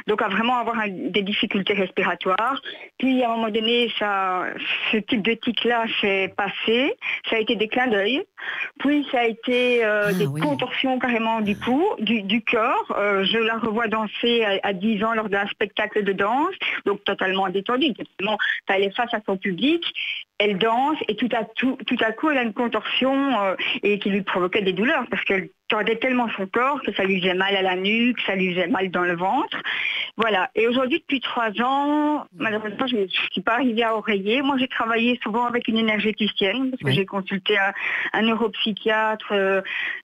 Speaker 26: donc à vraiment avoir des difficultés respiratoires. Puis à un moment donné, ce type de tic-là s'est passé. Ça a été des clins d'œil. Puis ça a été des contorsions carrément du cou, du corps. Je la revois danser à 10 ans lors d'un spectacle de danse, donc totalement détendue. Elle est face à son public. Elle danse et tout à coup elle a une contorsion et qui lui provoquait des douleurs parce qu'elle tordait tellement son corps que ça lui faisait mal à la nuque, ça lui faisait mal dans le ventre. Voilà. Et aujourd'hui, depuis 3 ans, malheureusement, je ne suis pas arrivée à oreiller. Moi, j'ai travaillé souvent avec une énergéticienne, parce que j'ai consulté un neuropsychiatre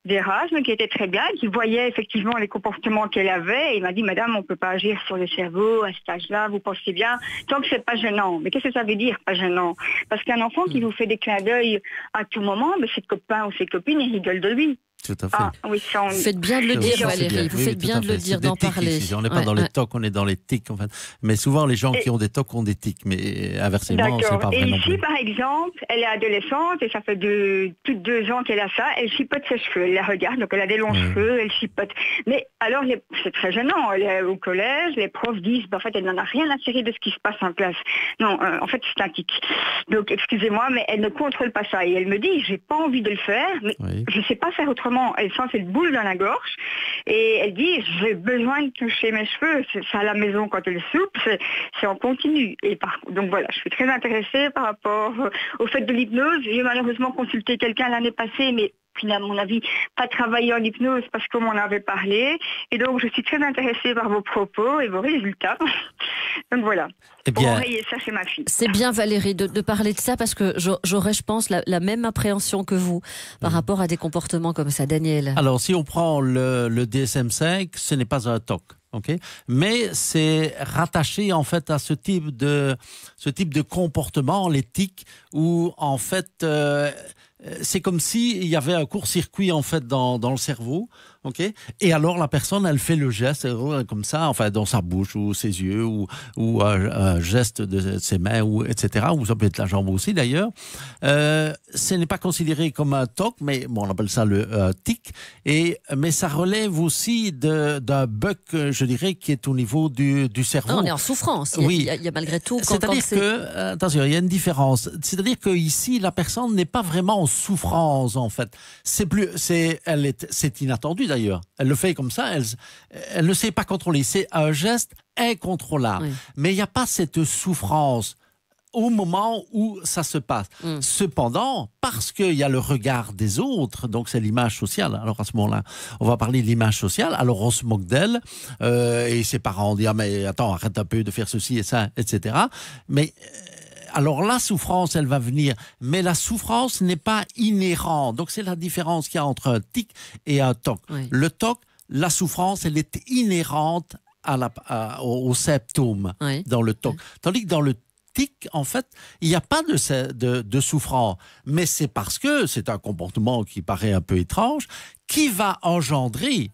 Speaker 26: d'Erasme qui était très bien, qui voyait effectivement les comportements qu'elle avait. Et il m'a dit, madame, on ne peut pas agir sur le cerveau à cet âge-là, vous pensez bien, tant que c'est pas gênant. Mais qu'est-ce que ça veut dire, pas gênant? Parce qu'un enfant qui vous fait des clins d'œil à tout moment, mais ses copains ou ses copines, ils rigolent de lui.
Speaker 5: Tout à fait.
Speaker 26: Oui,
Speaker 1: vous faites bien de le dire, Valérie. Vous faites bien de le dire, d'en parler.
Speaker 5: Ici. On n'est pas dans les tocs, on est dans les tics. En fait. Mais souvent, les gens qui ont des tocs ont des tics. Mais inversement, c'est pas vrai non plus.
Speaker 26: Et ici, par exemple, elle est adolescente et ça fait plus de 2 ans qu'elle a ça. Elle chipote ses cheveux. Elle la regarde, donc elle a des longs cheveux, elle chipote. Mais alors, c'est très gênant. Elle est au collège, les profs disent, en fait, elle n'en a rien à cirer de ce qui se passe en classe. Non, en fait, c'est un tic. Donc, excusez-moi, mais elle ne contrôle pas ça. Et elle me dit, j'ai pas envie de le faire, mais je sais pas faire autrement. Elle sent cette boule dans la gorge et elle dit j'ai besoin de toucher mes cheveux, c'est ça à la maison quand elle soupe, c'est en continu. Et donc voilà, je suis très intéressée par rapport au fait de l'hypnose. J'ai malheureusement consulté quelqu'un l'année passée, mais puis à mon avis pas travaillé en hypnose parce qu'on m'en avait parlé, et donc je suis très intéressée par vos propos et vos résultats. Donc voilà, pour enrayer ça chez ma fille.
Speaker 1: C'est bien, Valérie, de parler de ça, parce que j'aurais, je pense, la même appréhension que vous par rapport à des comportements comme ça. Daniel?
Speaker 5: Alors, si on prend le DSM-5, ce n'est pas un TOC. Okay, mais c'est rattaché en fait à ce type de comportement, les tics, où en fait c'est comme s'il y avait un court-circuit en fait dans le cerveau. Okay, et alors la personne, elle fait le geste comme ça, enfin dans sa bouche ou ses yeux ou un geste de ses mains ou etc. Ou ça peut être la jambe aussi d'ailleurs. Ce n'est pas considéré comme un TOC, mais bon, on appelle ça le tic. Mais ça relève aussi d'un bug, je dirais, qui est au niveau du cerveau.
Speaker 1: Non, on est en souffrance.
Speaker 5: Oui,
Speaker 1: il y a malgré tout.
Speaker 5: C'est-à-dire que attention, il y a une différence. C'est-à-dire que ici, la personne n'est pas vraiment en souffrance en fait. C'est inattendu. D'ailleurs, elle le fait comme ça, elle ne sait pas contrôler. C'est un geste incontrôlable. Oui. Mais il n'y a pas cette souffrance au moment où ça se passe. Cependant, parce qu'il y a le regard des autres, donc c'est l'image sociale. Alors à ce moment-là, on va parler de l'image sociale. Alors on se moque d'elle et ses parents disent « Ah mais attends, arrête un peu de faire ceci et ça, etc. » Mais alors la souffrance, elle va venir, mais la souffrance n'est pas inhérente. Donc c'est la différence qu'il y a entre un tic et un TOC. Oui. Le TOC, la souffrance, elle est inhérente aux symptômes dans le TOC. Tandis que dans le tic, en fait, il n'y a pas de souffrance. Mais c'est parce que c'est un comportement qui paraît un peu étrange, qui va engendrer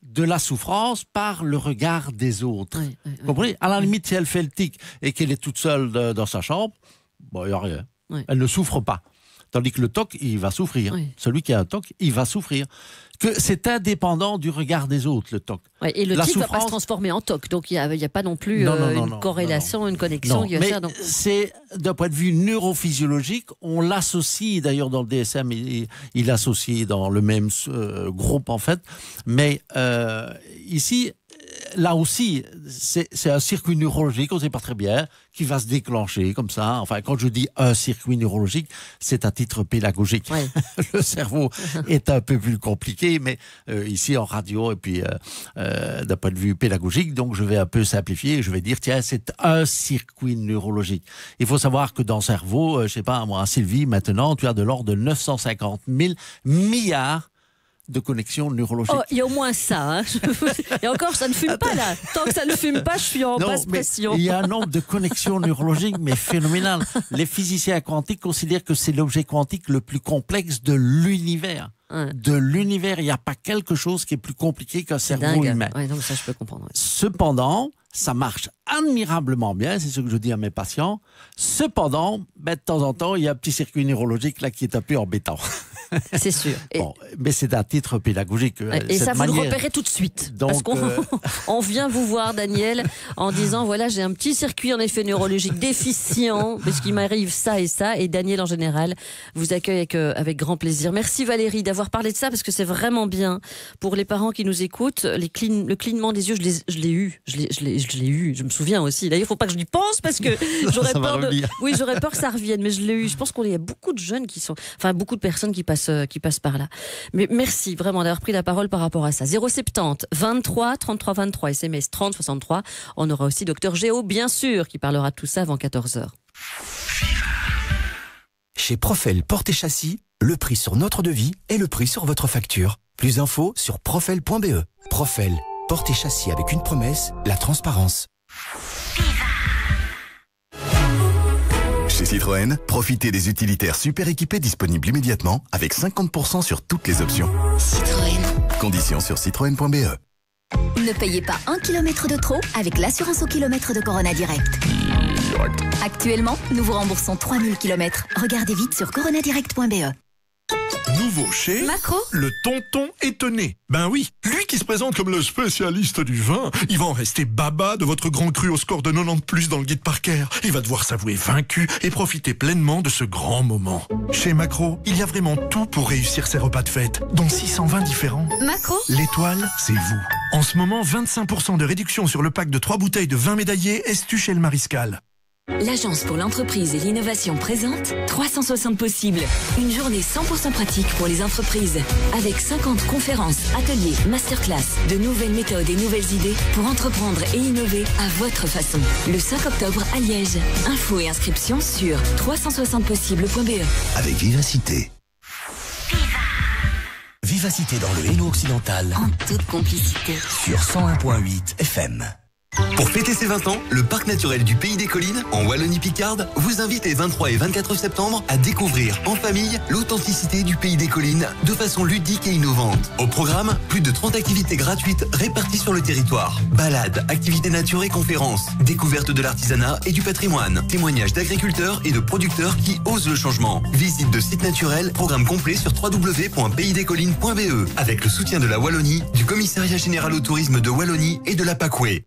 Speaker 5: de la souffrance par le regard des autres. Vous comprenez? À la limite, si elle fait le tic et qu'elle est toute seule dans sa chambre, bon, il n'y a rien. Elle ne souffre pas. Tandis que le TOC, il va souffrir. Celui qui a un TOC, il va souffrir. Que c'est indépendant du regard des autres, le TOC.
Speaker 1: Et le tic ne va pas se transformer en TOC. Donc, il n'y a pas non plus une corrélation, une connexion.
Speaker 5: Mais c'est, d'un point de vue neurophysiologique, on l'associe, d'ailleurs dans le DSM, il l'associe dans le même groupe, en fait. Mais ici, là aussi, c'est un circuit neurologique, on ne sait pas très bien, qui va se déclencher comme ça. Enfin, quand je dis un circuit neurologique, c'est à titre pédagogique. Le cerveau est un peu plus compliqué, mais ici en radio et puis d'un point de vue pédagogique, donc je vais un peu simplifier, je vais dire, tiens, c'est un circuit neurologique. Il faut savoir que dans le cerveau, je sais pas, moi, Sylvie, maintenant, tu as de l'ordre de 950 000 milliards de connexions neurologiques.
Speaker 1: Oh, il y a au moins ça. Hein. Et encore, ça ne fume pas là. Tant que ça ne fume pas, je suis en basse pression.
Speaker 5: Il y a un nombre de connexions neurologiques, mais phénoménal. Les physiciens quantiques considèrent que c'est l'objet quantique le plus complexe de l'univers. De l'univers, il n'y a pas quelque chose qui est plus compliqué qu'un cerveau humain.
Speaker 1: Donc ça, je peux comprendre.
Speaker 5: Cependant, ça marche admirablement bien, c'est ce que je dis à mes patients. Cependant, de temps en temps, il y a un petit circuit neurologique là qui est un peu embêtant.
Speaker 1: C'est sûr.
Speaker 5: Bon, mais c'est à titre pédagogique.
Speaker 1: Et ça, vous le repérez tout de suite. Donc, parce qu'on on vient vous voir, Daniel, en disant, voilà, j'ai un petit circuit en effet neurologique déficient, parce qu'il m'arrive ça et ça. Et Daniel, en général, vous accueille avec grand plaisir. Merci Valérie d'avoir parlé de ça, parce que c'est vraiment bien pour les parents qui nous écoutent. Le clignement des yeux, je l'ai eu. Je me souviens aussi. D'ailleurs, il ne faut pas que je lui pense, parce que j'aurais peur que ça revienne, mais je l'ai eu. Je pense qu'il y a beaucoup de jeunes beaucoup de personnes qui passent passe par là. Mais merci vraiment d'avoir pris la parole par rapport à ça. 070 23 33 23 SMS 30 63. On aura aussi Dr Géo, bien sûr, qui parlera de tout ça avant 14h.
Speaker 3: Chez Profel Porte et Châssis, le prix sur notre devis est le prix sur votre facture. Plus d'infos sur profel.be. Profel, Porte et Châssis avec une promesse, la transparence.
Speaker 8: Chez Citroën, profitez des utilitaires super équipés disponibles immédiatement avec 50% sur toutes les options.
Speaker 4: Citroën.
Speaker 8: Conditions sur citroën.be.
Speaker 4: Ne payez pas 1 km de trop avec l'assurance au kilomètre de Corona Direct. Actuellement, nous vous remboursons 3000 km. Regardez vite sur coronadirect.be.
Speaker 7: Nouveau chez
Speaker 4: Macro,
Speaker 7: le tonton étonné. Ben oui, lui qui se présente comme le spécialiste du vin, il va en rester baba de votre grand cru au score de 90+ dans le guide Parker. Il va devoir s'avouer vaincu et profiter pleinement de ce grand moment. Chez Macro, il y a vraiment tout pour réussir ses repas de fête, dont 620 différents.
Speaker 4: Macro,
Speaker 7: L'étoile, c'est vous. En ce moment, 25% de réduction sur le pack de 3 bouteilles de vin médaillé Estu chez le Mariscal.
Speaker 10: L'Agence pour l'entreprise et l'innovation présente 360 possibles. Une journée 100% pratique pour les entreprises. Avec 50 conférences, ateliers, masterclass, de nouvelles méthodes et nouvelles idées pour entreprendre et innover à votre façon. Le 5 octobre à Liège. Infos et inscriptions sur 360possibles.be.
Speaker 3: Avec Vivacité. Vivacité dans le Hainaut occidental.
Speaker 10: En toute complicité.
Speaker 3: Sur 101.8 FM.
Speaker 11: Pour fêter ses 20 ans, le Parc naturel du Pays des Collines, en Wallonie-Picarde, vous invite les 23 et 24 septembre à découvrir en famille l'authenticité du Pays des Collines de façon ludique et innovante. Au programme, plus de 30 activités gratuites réparties sur le territoire. Balades, activités nature et conférences, découverte de l'artisanat et du patrimoine, témoignages d'agriculteurs et de producteurs qui osent le changement. Visite de sites naturels, programme complet sur www.paysdescollines.be avec le soutien de la Wallonie, du Commissariat général au tourisme de Wallonie et de la PACWE.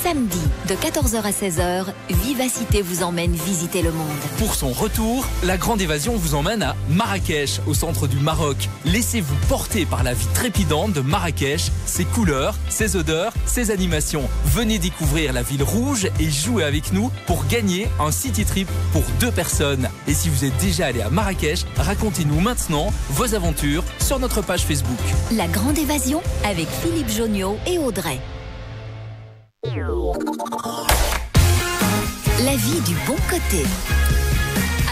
Speaker 4: Samedi, de 14h à 16h, Vivacité vous emmène visiter le monde.
Speaker 12: Pour son retour, la Grande Évasion vous emmène à Marrakech, au centre du Maroc. Laissez-vous porter par la vie trépidante de Marrakech, ses couleurs, ses odeurs, ses animations. Venez découvrir la ville rouge et jouer avec nous pour gagner un city trip pour 2 personnes. Et si vous êtes déjà allé à Marrakech, racontez-nous maintenant vos aventures sur notre page Facebook.
Speaker 4: La Grande Évasion avec Philippe Jonniot et Audrey. La vie du bon côté.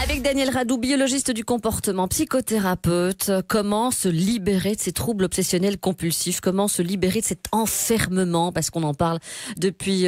Speaker 1: Avec Daniel Radou, biologiste du comportement, psychothérapeute, comment se libérer de ces troubles obsessionnels compulsifs, comment se libérer de cet enfermement, parce qu'on en parle depuis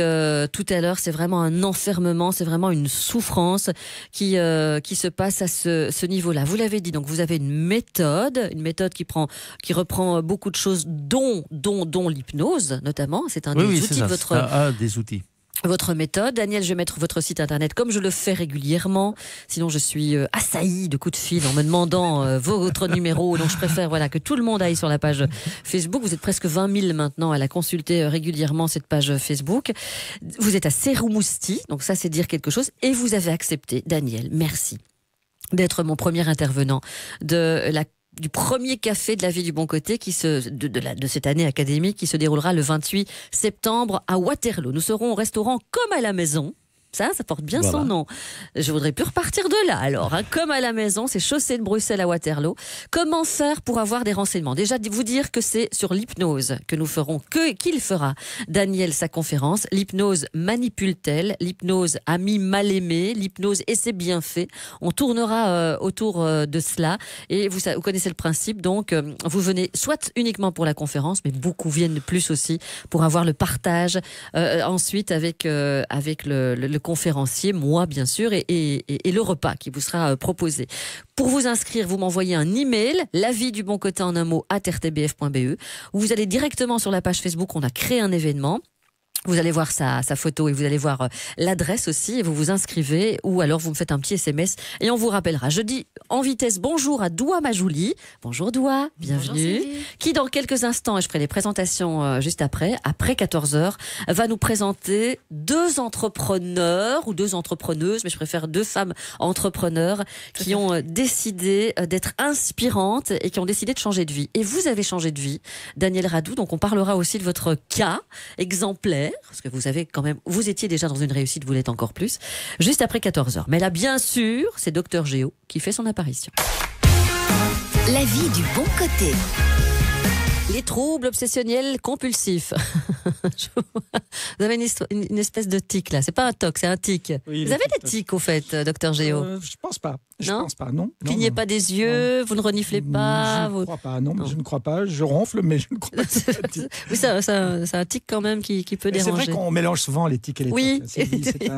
Speaker 1: tout à l'heure, c'est vraiment un enfermement, c'est vraiment une souffrance qui se passe à ce niveau-là. Vous l'avez dit, donc vous avez une méthode qui reprend beaucoup de choses, dont l'hypnose notamment. C'est un des outils de votre...
Speaker 5: des outils.
Speaker 1: Votre méthode. Daniel, je vais mettre votre site internet comme je le fais régulièrement. Sinon, je suis assaillie de coups de fil en me demandant votre numéro. Donc, je préfère que tout le monde aille sur la page Facebook. Vous êtes presque 20 000 maintenant à la consulter régulièrement, cette page Facebook. Vous êtes à Serroumousti, donc ça, c'est dire quelque chose. Et vous avez accepté, Daniel, merci, d'être mon premier intervenant du premier café de la vie du bon côté de cette année académique qui se déroulera le 28 septembre à Waterloo. Nous serons au restaurant Comme à la maison. Ça porte bien son nom. Je voudrais plus repartir de là. Alors, Comme à la maison, c'est chaussée de Bruxelles à Waterloo. Comment faire pour avoir des renseignements? Déjà, vous dire que c'est sur l'hypnose que nous ferons, qu'il fera Daniel sa conférence. L'hypnose manipule-t-elle? L'hypnose ami mal aimé? L'hypnose et c'est bien fait? On tournera autour de cela. Et vous connaissez le principe. Donc, vous venez soit uniquement pour la conférence, mais beaucoup viennent de plus aussi pour avoir le partage ensuite avec le conférencier, moi bien sûr, et le repas qui vous sera proposé. Pour vous inscrire, vous m'envoyez un email, l'avis du bon côté en un mot @rtbf.be, où vous allez directement sur la page Facebook, on a créé un événement. Vous allez voir sa photo et vous allez voir l'adresse aussi et vous vous inscrivez ou alors vous me faites un petit SMS et on vous rappellera. Je dis en vitesse bonjour à Doua Majouli. Bonjour Doua, bienvenue. Bonjour, qui dans quelques instants, et je ferai les présentations juste après 14h, va nous présenter 2 entrepreneurs ou 2 entrepreneuses, mais je préfère 2 femmes entrepreneurs qui ont décidé d'être inspirantes et qui ont décidé de changer de vie. Et vous avez changé de vie, Daniel Radou, donc on parlera aussi de votre cas exemplaire. Parce que vous avez quand même, vous étiez déjà dans une réussite, vous l'êtes encore plus, juste après 14h. Mais là, bien sûr, c'est Dr Géo qui fait son apparition.
Speaker 4: La vie du bon côté.
Speaker 1: Les troubles obsessionnels compulsifs. Vous avez une espèce de tic là. C'est pas un toc, c'est un tic.
Speaker 9: Oui,
Speaker 1: vous avez des tics au fait, docteur Géo?
Speaker 9: Je pense pas.
Speaker 1: Non,
Speaker 9: pense pas, non.
Speaker 1: Clignez pas des yeux, vous ne reniflez pas.
Speaker 9: Je ne crois pas, non, je ne crois pas. Je ronfle, mais je ne crois pas.
Speaker 1: Oui, c'est un tic quand même qui peut déranger.
Speaker 9: C'est vrai qu'on mélange souvent les tics et les
Speaker 1: oui.
Speaker 9: tocs.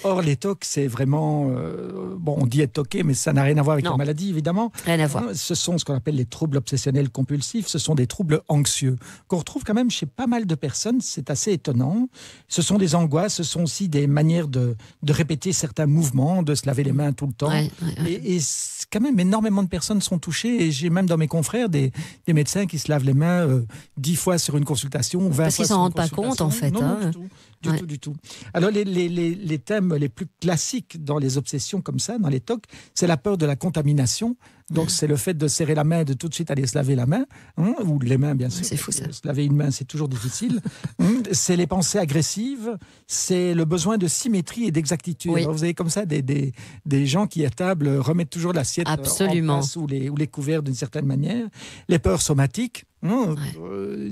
Speaker 9: Or, les tocs, c'est vraiment... bon, on dit être toqué, mais ça n'a rien à voir avec la maladie, évidemment.
Speaker 1: Rien à voir.
Speaker 9: Ce sont ce qu'on appelle les troubles obsessionnels compulsifs. Ce sont des troubles anxieux qu'on retrouve quand même chez pas mal de personnes. C'est assez étonnant. Ce sont des angoisses, ce sont aussi des manières de répéter certains mouvements, de se laver les mains tout le temps.
Speaker 1: Ouais.
Speaker 9: Et quand même, énormément de personnes sont touchées. Et j'ai même dans mes confrères des médecins qui se lavent les mains 10 fois sur une consultation, 20
Speaker 1: Parce
Speaker 9: fois
Speaker 1: qu'ils s'en rendent pas compte, en fait.
Speaker 9: Non, du tout. Alors, les thèmes les plus classiques dans les obsessions comme ça, dans les tocs, c'est la peur de la contamination. Donc, c'est le fait de serrer la main, de tout de suite aller se laver la main, ou les mains, bien sûr.
Speaker 1: C'est fou, ça.
Speaker 9: Se laver une main, c'est toujours difficile. C'est les pensées agressives, c'est le besoin de symétrie et d'exactitude.
Speaker 1: Oui.
Speaker 9: Alors, vous avez comme ça des gens qui, à table, remettent toujours l'assiette en place ou les couverts d'une certaine manière. Les peurs somatiques.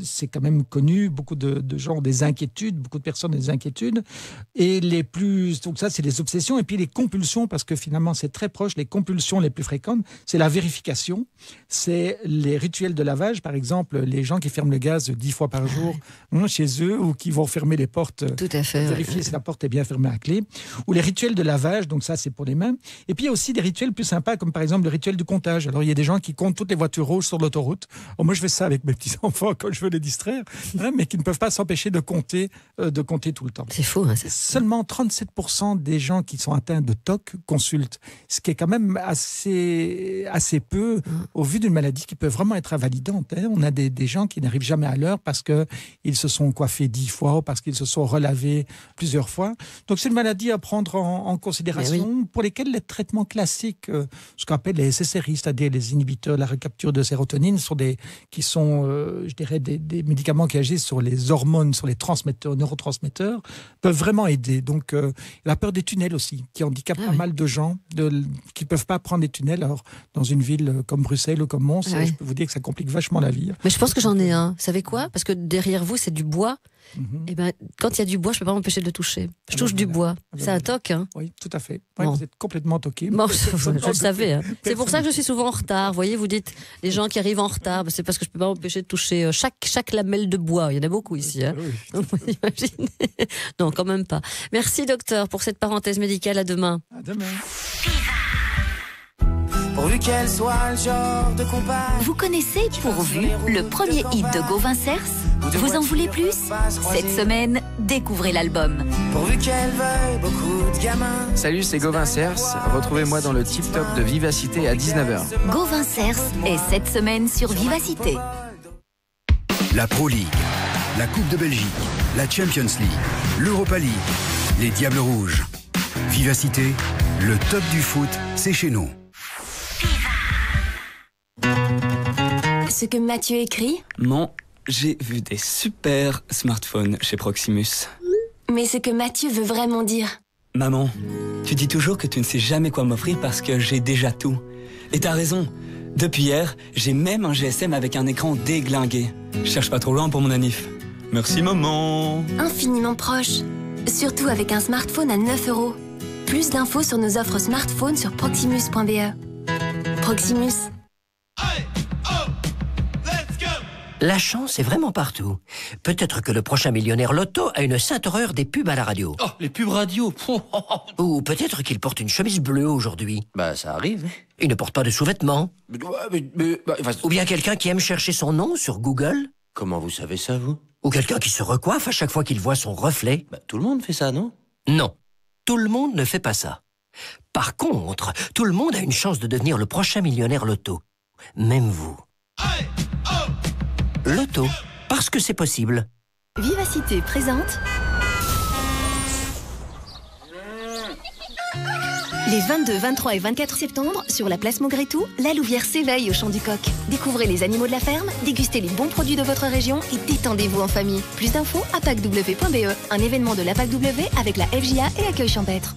Speaker 9: C'est quand même connu, beaucoup de gens ont des inquiétudes, beaucoup de personnes ont des inquiétudes. Et donc ça, c'est les obsessions. Et puis les compulsions, parce que finalement, c'est très proche. Les compulsions les plus fréquentes, c'est la vérification. C'est les rituels de lavage, par exemple, les gens qui ferment le gaz 10 fois par jour chez eux, ou qui vont fermer les portes,
Speaker 1: tout à fait,
Speaker 9: vérifier si la porte est bien fermée à clé. Ou les rituels de lavage, donc ça, c'est pour les mains. Et puis il y a aussi des rituels plus sympas, comme par exemple le rituel du comptage. Alors il y a des gens qui comptent toutes les voitures rouges sur l'autoroute. Moi, je fais ça avec mes petits-enfants quand je veux les distraire, mais qui ne peuvent pas s'empêcher de compter tout le temps.
Speaker 1: C'est fou.
Speaker 9: Seulement 37% des gens qui sont atteints de TOC consultent, ce qui est quand même assez peu au vu d'une maladie qui peut vraiment être invalidante. On a des gens qui n'arrivent jamais à l'heure parce qu'ils se sont coiffés 10 fois ou parce qu'ils se sont relavés plusieurs fois. Donc c'est une maladie à prendre en considération, pour lesquelles les traitements classiques, ce qu'on appelle les SSRI, c'est-à-dire les inhibiteurs de la recapture de sérotonine, qui sont je dirais, des médicaments qui agissent sur les hormones, sur les neurotransmetteurs, peuvent vraiment aider. Donc, la peur des tunnels aussi, qui handicapent pas mal de gens, qui ne peuvent pas prendre des tunnels. Alors, dans une ville comme Bruxelles ou comme Mons, je peux vous dire que ça complique vachement la vie.
Speaker 1: Mais je pense que j'en ai un. Vous savez quoi? Parce que derrière vous, c'est du bois. Et ben, quand il y a du bois, je ne peux pas m'empêcher de le toucher. Je touche du bois. C'est un toc.
Speaker 9: Oui, tout à fait. Vous êtes complètement toqué.
Speaker 1: Je le savais. C'est pour ça que je suis souvent en retard. Vous voyez, vous dites, les gens qui arrivent en retard, c'est parce que je ne peux pas m'empêcher de toucher chaque lamelle de bois. Il y en a beaucoup ici. Donc, vous imaginez. Non, quand même pas. Merci, docteur, pour cette parenthèse médicale. À demain.
Speaker 9: À demain.
Speaker 2: Pourvu qu'elle soit le genre de compagne.
Speaker 4: Vous connaissez Pourvu, le premier hit de Gauvin Cers? Vous en voulez plus? Cette semaine, découvrez l'album.
Speaker 2: Pourvu qu'elle veuille beaucoup de gamins. Salut, c'est Gauvin Cers. Retrouvez-moi dans le Tip Top de Vivacité à 19h.
Speaker 4: Gauvin Cers est cette semaine sur Vivacité.
Speaker 8: La Pro League, la Coupe de Belgique, la Champions League, l'Europa League, les Diables Rouges. Vivacité, le top du foot, c'est chez nous.
Speaker 6: Ce que Mathieu écrit?
Speaker 13: Non, j'ai vu des super smartphones chez Proximus.
Speaker 6: Mais ce que Mathieu veut vraiment dire.
Speaker 13: Maman, tu dis toujours que tu ne sais jamais quoi m'offrir parce que j'ai déjà tout. Et t'as raison. Depuis hier, j'ai même un GSM avec un écran déglingué. Je cherche pas trop loin pour mon anniv. Merci maman.
Speaker 6: Infiniment proche. Surtout avec un smartphone à 9 €. Plus d'infos sur nos offres smartphones sur proximus.be. Proximus.
Speaker 14: La chance est vraiment partout. Peut-être que le prochain millionnaire loto a une sainte horreur des pubs à la radio.
Speaker 15: Oh, les pubs radio.
Speaker 14: Ou peut-être qu'il porte une chemise bleue aujourd'hui.
Speaker 15: Bah, ça arrive.
Speaker 14: Il ne porte pas de sous-vêtements.
Speaker 15: Enfin,
Speaker 14: Ou bien quelqu'un qui aime chercher son nom sur Google.
Speaker 15: Comment vous savez ça, vous?
Speaker 14: Ou quelqu'un qui se recoiffe à chaque fois qu'il voit son reflet.
Speaker 15: Bah, tout le monde fait ça, non?
Speaker 14: Non. Tout le monde ne fait pas ça. Par contre, tout le monde a une chance de devenir le prochain millionnaire loto. Même vous. Loto, parce que c'est possible.
Speaker 19: Vivacité présente les 22, 23 et 24 septembre, sur la place Maugrétou, la Louvière s'éveille au Champ du Coq. Découvrez les animaux de la ferme, dégustez les bons produits de votre région et détendez-vous en famille. Plus d'infos à pacw.be, un événement de la PACW avec la FJA et Accueil Champêtre.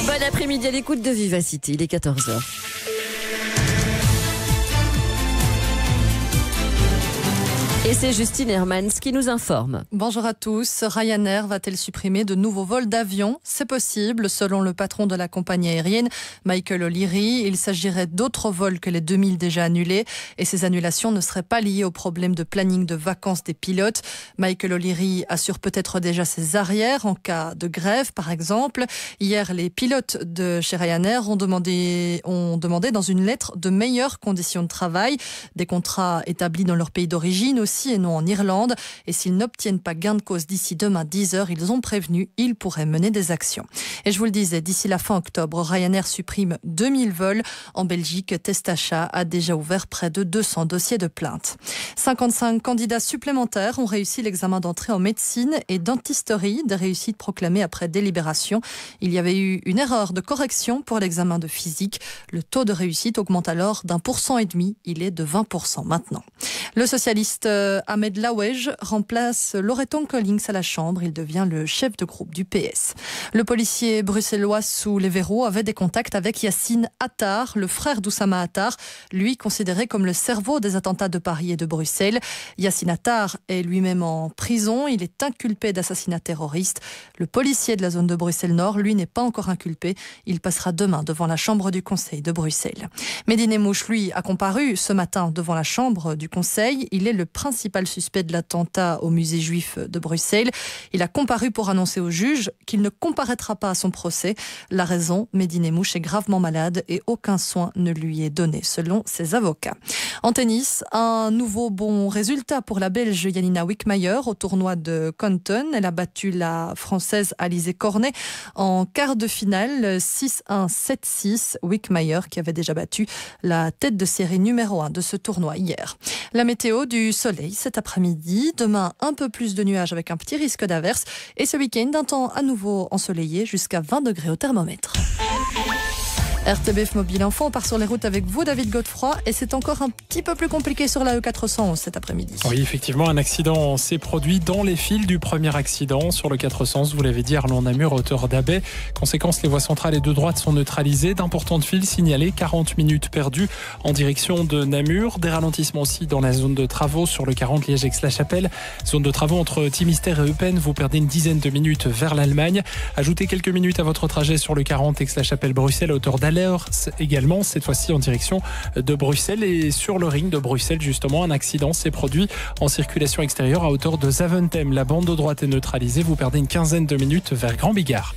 Speaker 1: Bon après-midi à l'écoute de Vivacité, il est 14h. Et c'est Justine Hermans qui nous informe.
Speaker 16: Bonjour à tous. Ryanair va-t-elle supprimer de nouveaux vols d'avion ? C'est possible, selon le patron de la compagnie aérienne, Michael O'Leary. Il s'agirait d'autres vols que les 2000 déjà annulés. Et ces annulations ne seraient pas liées au problème de planning de vacances des pilotes. Michael O'Leary assure peut-être déjà ses arrières en cas de grève, par exemple. Hier, les pilotes de chez Ryanair ont demandé dans une lettre de meilleures conditions de travail, des contrats établis dans leur pays d'origine aussi, et non en Irlande. Et s'ils n'obtiennent pas gain de cause d'ici demain 10h, ils ont prévenu, ils pourraient mener des actions. Et je vous le disais, d'ici la fin octobre, Ryanair supprime 2000 vols. En Belgique, Testachat a déjà ouvert près de 200 dossiers de plainte. 55 candidats supplémentaires ont réussi l'examen d'entrée en médecine et dentisterie, des réussites proclamées après délibération. Il y avait eu une erreur de correction pour l'examen de physique. Le taux de réussite augmente alors d'1,5%. Il est de 20% maintenant. Le socialiste Ahmed Laouej remplace Loreton Collings à la Chambre. Il devient le chef de groupe du PS. Le policier bruxellois sous les verrous avait des contacts avec Yassine Attar, le frère d'Oussama Attar, lui considéré comme le cerveau des attentats de Paris et de Bruxelles. Yassine Attar est lui-même en prison. Il est inculpé d'assassinat terroriste. Le policier de la zone de Bruxelles-Nord, lui, n'est pas encore inculpé. Il passera demain devant la Chambre du Conseil de Bruxelles. Mehdi Nemmouche, lui, a comparu ce matin devant la Chambre du Conseil. Il est le principal suspect de l'attentat au musée juif de Bruxelles. Il a comparu pour annoncer au juge qu'il ne comparaîtra pas à son procès. La raison, Mehdi Nemmouche est gravement malade et aucun soin ne lui est donné, selon ses avocats. En tennis, un nouveau bon résultat pour la Belge Yanina Wickmayer au tournoi de Compton. Elle a battu la Française Alizé Cornet en quart de finale 6-1, 7-6. Wickmayer qui avait déjà battu la tête de série numéro 1 de ce tournoi hier. La météo, du soleil cet après-midi. Demain, un peu plus de nuages avec un petit risque d'averse. Et ce week-end, un temps à nouveau ensoleillé jusqu'à 20 degrés au thermomètre. RTBF Mobile Info, on part sur les routes avec vous, David Godefroy, et c'est encore un petit peu plus compliqué sur la E411 cet après-midi.
Speaker 17: Oui, effectivement, un accident s'est produit dans les fils du premier accident sur le 400, vous l'avez dit, Arlon-Namur, hauteur d'Abbey. Conséquence, les voies centrales et de droite sont neutralisées. D'importantes files signalées, 40 minutes perdues en direction de Namur. Des ralentissements aussi dans la zone de travaux sur le 40 Liège-Aix-la-Chapelle. Zone de travaux entre Timistère et Eupen, vous perdez une dizaine de minutes vers l'Allemagne. Ajoutez quelques minutes à votre trajet sur le 40 Aix-la-Chapelle-Bruxelles, hauteur d'Allers également, cette fois-ci en direction de Bruxelles. Et sur le ring de Bruxelles, justement, un accident s'est produit en circulation extérieure à hauteur de Zaventem. La bande de droite est neutralisée, vous perdez une quinzaine de minutes vers Grand Bigard.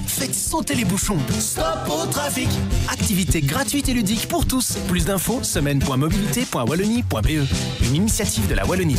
Speaker 3: Faites sauter les bouchons. Stop au trafic. Activité gratuite et ludique pour tous. Plus d'infos, semaine.mobilité.wallonie.be. Une initiative de la Wallonie.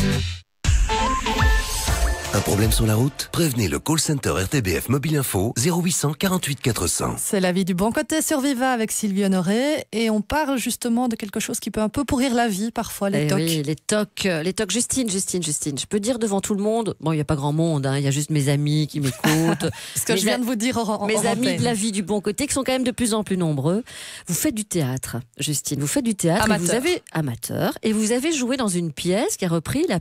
Speaker 11: Un problème sur la route? Prévenez le call center RTBF Mobile Info 0800 48 400.
Speaker 16: C'est la vie du bon côté sur Viva avec Sylvie Honoré et on parle justement de quelque chose qui peut un peu pourrir la vie parfois, les tocs.
Speaker 1: Oui, les tocs. Justine, je peux dire devant tout le monde, bon, il n'y a pas grand monde, il y a juste mes amis qui m'écoutent.
Speaker 16: Ce que je viens de vous dire en
Speaker 1: mes amis de la vie du bon côté qui sont quand même de plus en plus nombreux. Vous faites du théâtre, Justine, vous faites du théâtre.
Speaker 16: Amateur.
Speaker 1: Et vous avez amateur et vous avez joué dans une pièce qui a repris la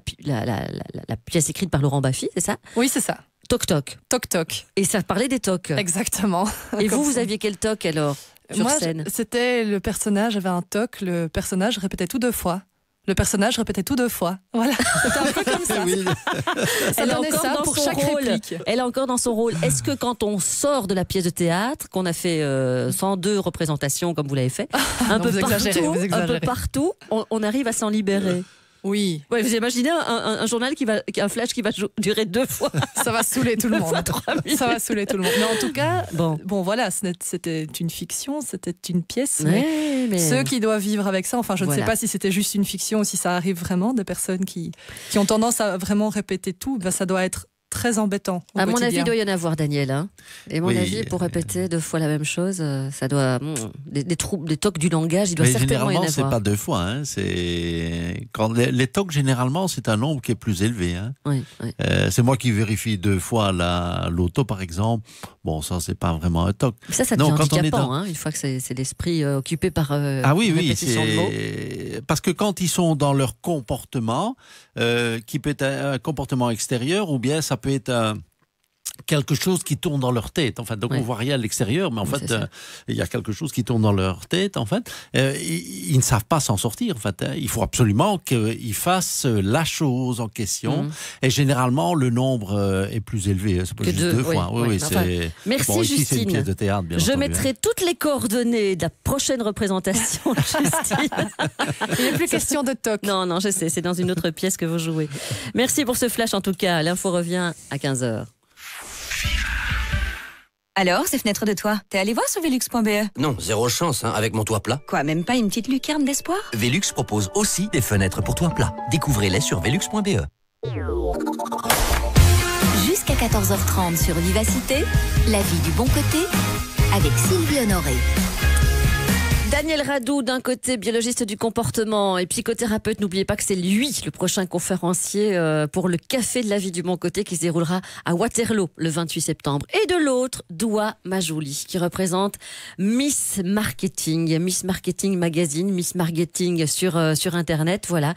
Speaker 1: pièce écrite par Laurent Baffy, c'est ça?
Speaker 16: Oui, c'est ça.
Speaker 1: Toc toc.
Speaker 16: Toc toc.
Speaker 1: Et ça parlait des tocs.
Speaker 16: Exactement.
Speaker 1: Et vous aviez quel toc alors sur scène?
Speaker 16: C'était le personnage avait un toc, le personnage répétait tout deux fois. Voilà, c'était un peu comme ça.
Speaker 1: Oui.
Speaker 16: Ça donnait ça pour chaque réplique.
Speaker 1: Elle est encore dans son rôle. Est-ce que quand on sort de la pièce de théâtre, qu'on a fait 102 représentations comme vous l'avez fait, un peu partout, on arrive à s'en libérer?
Speaker 16: Oui.
Speaker 1: Ouais, vous imaginez un journal un flash qui va durer 2 fois.
Speaker 16: Ça va saouler tout le monde. Ça va saouler tout le monde. Mais en tout cas, bon voilà, c'était une fiction, c'était une pièce.
Speaker 1: Ouais, mais
Speaker 16: ceux qui doivent vivre avec ça, enfin, je ne sais pas si c'était juste une fiction ou si ça arrive vraiment, des personnes qui ont tendance à vraiment répéter tout, ça doit être très embêtant.
Speaker 1: À mon avis, il doit y en avoir, Daniel. Et à mon avis, pour répéter 2 fois la même chose, ça doit des troubles, des tocs du langage, il doit certainement y en avoir.
Speaker 5: Généralement, c'est pas 2 fois. C'est quand les tocs, généralement, c'est un nombre qui est plus élevé.
Speaker 1: Oui.
Speaker 5: C'est moi qui vérifie 2 fois l'auto, par exemple. Bon, ça, c'est pas vraiment un toc.
Speaker 1: Ça devient handicapant. Une fois que c'est l'esprit occupé par répétition de mots.
Speaker 5: Parce que quand ils sont dans leur comportement, qui peut être un comportement extérieur, ou bien ça peut être quelque chose qui tourne dans leur tête. En fait, donc on voit rien à l'extérieur, mais en fait, il y a quelque chose qui tourne dans leur tête. En fait, ils ne savent pas s'en sortir. En fait, il faut absolument qu'ils fassent la chose en question. Et généralement, le nombre est plus élevé. C'est pas juste deux fois.
Speaker 1: Merci
Speaker 5: ici,
Speaker 1: Justine.
Speaker 5: c'est une pièce de théâtre, bien
Speaker 1: Je
Speaker 5: entendu,
Speaker 1: mettrai toutes les coordonnées de la prochaine représentation, Justine.
Speaker 16: Il n'est plus question de toc.
Speaker 1: Non, je sais, c'est dans une autre pièce que vous jouez. Merci pour ce flash en tout cas. L'info revient à 15h.
Speaker 10: Alors, ces fenêtres de toit, t'es allé voir sur Velux.be?
Speaker 14: Non, zéro chance, avec mon toit plat.
Speaker 10: Quoi, même pas une petite lucarne d'espoir?
Speaker 14: Velux propose aussi des fenêtres pour toit plat. Découvrez-les sur velux.be.
Speaker 4: Jusqu'à 14h30 sur Vivacité, la vie du bon côté avec Sylvie Honoré.
Speaker 1: Daniel Radou, d'un côté, biologiste du comportement et psychothérapeute. N'oubliez pas que c'est lui, le prochain conférencier pour le Café de la vie du bon côté qui se déroulera à Waterloo le 28 septembre. Et de l'autre, Doua Majouli, qui représente Miss Marketing Magazine, Miss Marketing sur Internet. Voilà.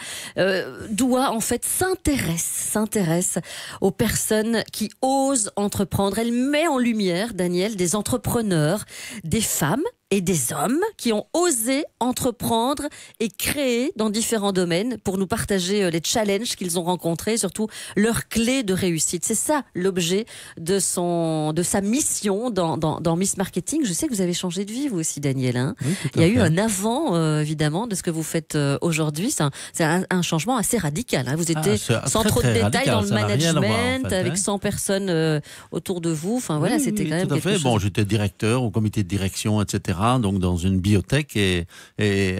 Speaker 1: Doua, en fait, s'intéresse aux personnes qui osent entreprendre. Elle met en lumière, Daniel, des entrepreneurs, des femmes et des hommes qui ont osé entreprendre et créer dans différents domaines pour nous partager les challenges qu'ils ont rencontrés, surtout leurs clés de réussite. C'est ça l'objet de sa mission dans Miss Marketing. Je sais que vous avez changé de vie, vous aussi, Daniel. Hein.
Speaker 5: Oui,
Speaker 1: il y a eu un avant, évidemment, de ce que vous faites aujourd'hui. C'est un changement assez radical. Hein. Vous étiez sans trop de détails dans le management, avec 100 personnes autour de vous. Enfin, voilà, c'était quand même quelque chose.
Speaker 5: Bon, j'étais directeur au comité de direction, etc., donc dans une biotech. Et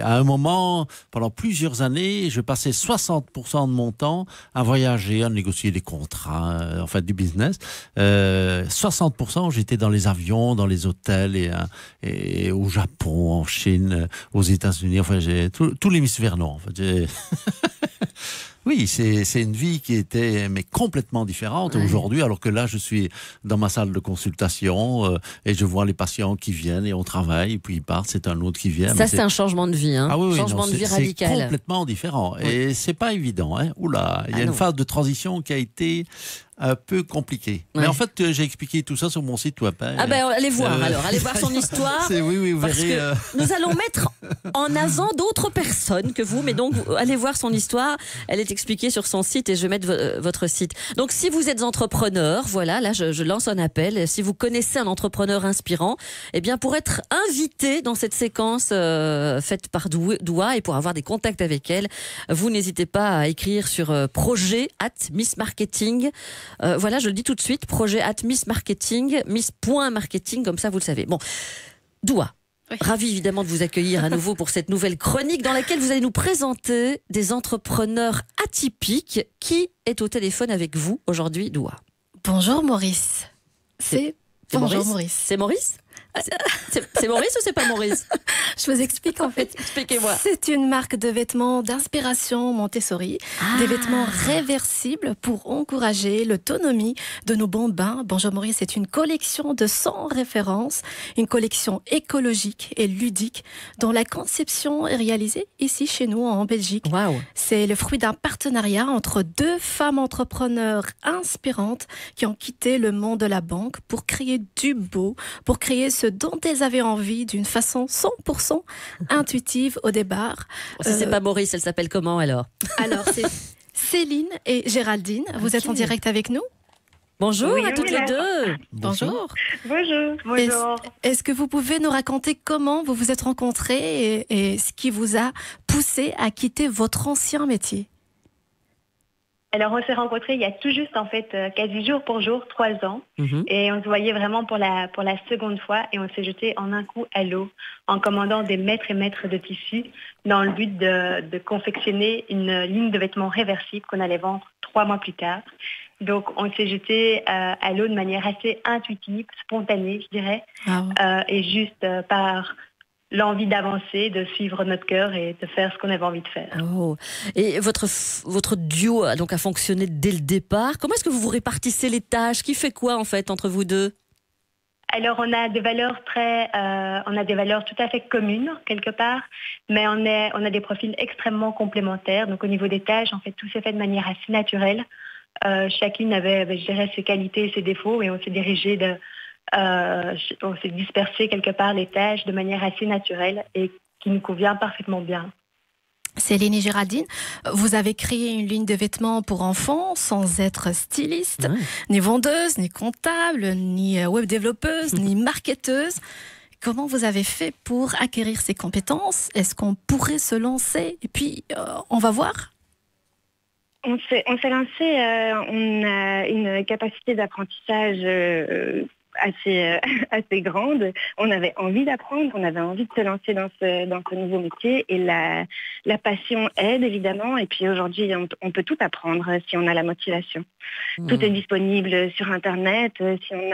Speaker 5: à un moment, pendant plusieurs années, je passais 60% de mon temps à voyager, à négocier des contrats, en fait, du business. 60%, j'étais dans les avions, dans les hôtels, et au Japon, en Chine, aux États-Unis. Enfin, j'ai tout l'hémisphère nord. En fait, oui, c'est une vie qui était complètement différente aujourd'hui, alors que là, je suis dans ma salle de consultation et je vois les patients qui viennent et on travaille, et puis ils partent, c'est un autre qui vient.
Speaker 1: Ça, c'est un changement de vie, hein. Changement de vie radical.
Speaker 5: C'est complètement différent et c'est pas évident. Hein. Oula, il y a une phase de transition qui a été un peu compliqué. Mais en fait, j'ai expliqué tout ça sur mon site web. Hein,
Speaker 1: allez voir alors, allez voir son histoire.
Speaker 5: Oui, vous
Speaker 1: parce
Speaker 5: verrez.
Speaker 1: Que nous allons mettre en avant d'autres personnes que vous, mais donc allez voir son histoire. Elle est expliquée sur son site et je vais mettre votre site. Donc si vous êtes entrepreneur, voilà, là je lance un appel. Si vous connaissez un entrepreneur inspirant, eh bien pour être invité dans cette séquence faite par Doua et pour avoir des contacts avec elle, vous n'hésitez pas à écrire sur projet@missmarketing. Voilà, je le dis tout de suite, projet@missmarketing, miss.marketing, comme ça vous le savez. Bon, Doua, ravi évidemment de vous accueillir à nouveau pour cette nouvelle chronique dans laquelle vous allez nous présenter des entrepreneurs atypiques. Qui est au téléphone avec vous aujourd'hui, Doua?
Speaker 18: Bonjour Maurice. Bonjour Maurice.
Speaker 1: C'est Maurice? C'est Maurice ou c'est pas Maurice?
Speaker 18: Je vous explique en fait.
Speaker 1: Expliquez-moi.
Speaker 18: C'est une marque de vêtements d'inspiration Montessori. Des vêtements réversibles pour encourager l'autonomie de nos bambins. Bonjour Maurice, c'est une collection de 100 références. Une collection écologique et ludique dont la conception est réalisée ici chez nous en Belgique.
Speaker 1: Wow.
Speaker 18: C'est le fruit d'un partenariat entre deux femmes entrepreneurs inspirantes qui ont quitté le monde de la banque pour créer du beau, pour créer ce dont elles avaient envie d'une façon 100% intuitive au départ.
Speaker 1: Si c'est pas Maurice, elle s'appelle comment alors?
Speaker 18: Alors c'est Céline et Géraldine. Vous êtes en direct avec nous?
Speaker 1: Bonjour à toutes les deux.
Speaker 18: Bonjour.
Speaker 26: Bonjour.
Speaker 18: Est-ce que vous pouvez nous raconter comment vous vous êtes rencontrés et ce qui vous a poussé à quitter votre ancien métier?
Speaker 26: Alors, on s'est rencontrés il y a tout juste, en fait, quasi jour pour jour, 3 ans. Et on se voyait vraiment pour la seconde fois. Et on s'est jeté en un coup à l'eau en commandant des mètres et mètres de tissus dans le but de confectionner une ligne de vêtements réversibles qu'on allait vendre 3 mois plus tard. Donc, on s'est jeté à l'eau de manière assez intuitive, spontanée, je dirais. Et juste par l'envie d'avancer, de suivre notre cœur et de faire ce qu'on avait envie de faire.
Speaker 1: Oh. Et votre duo a fonctionné dès le départ. Comment est-ce que vous vous répartissez les tâches? Qui fait quoi en fait entre vous deux?
Speaker 26: Alors on a des valeurs tout à fait communes quelque part, mais on a des profils extrêmement complémentaires. Donc au niveau des tâches, en fait, tout s'est fait de manière assez naturelle.
Speaker 20: Chacune avait je dirais, ses qualités et ses défauts, et on s'est dirigé on s'est dispersé quelque part les tâches de manière assez naturelle et qui nous convient parfaitement bien.
Speaker 18: Céline et Géraldine, vous avez créé une ligne de vêtements pour enfants sans être styliste, ni vendeuse, ni comptable, ni web développeuse, ni marketeuse. Comment vous avez fait pour acquérir ces compétences? Est-ce qu'on pourrait se lancer? Et puis, on va voir.
Speaker 26: On s'est lancé, on a une capacité d'apprentissage assez grande. On avait envie d'apprendre, on avait envie de se lancer dans ce nouveau métier, et la passion aide évidemment. Et puis aujourd'hui, on peut tout apprendre si on a la motivation. Tout est disponible sur Internet. Si on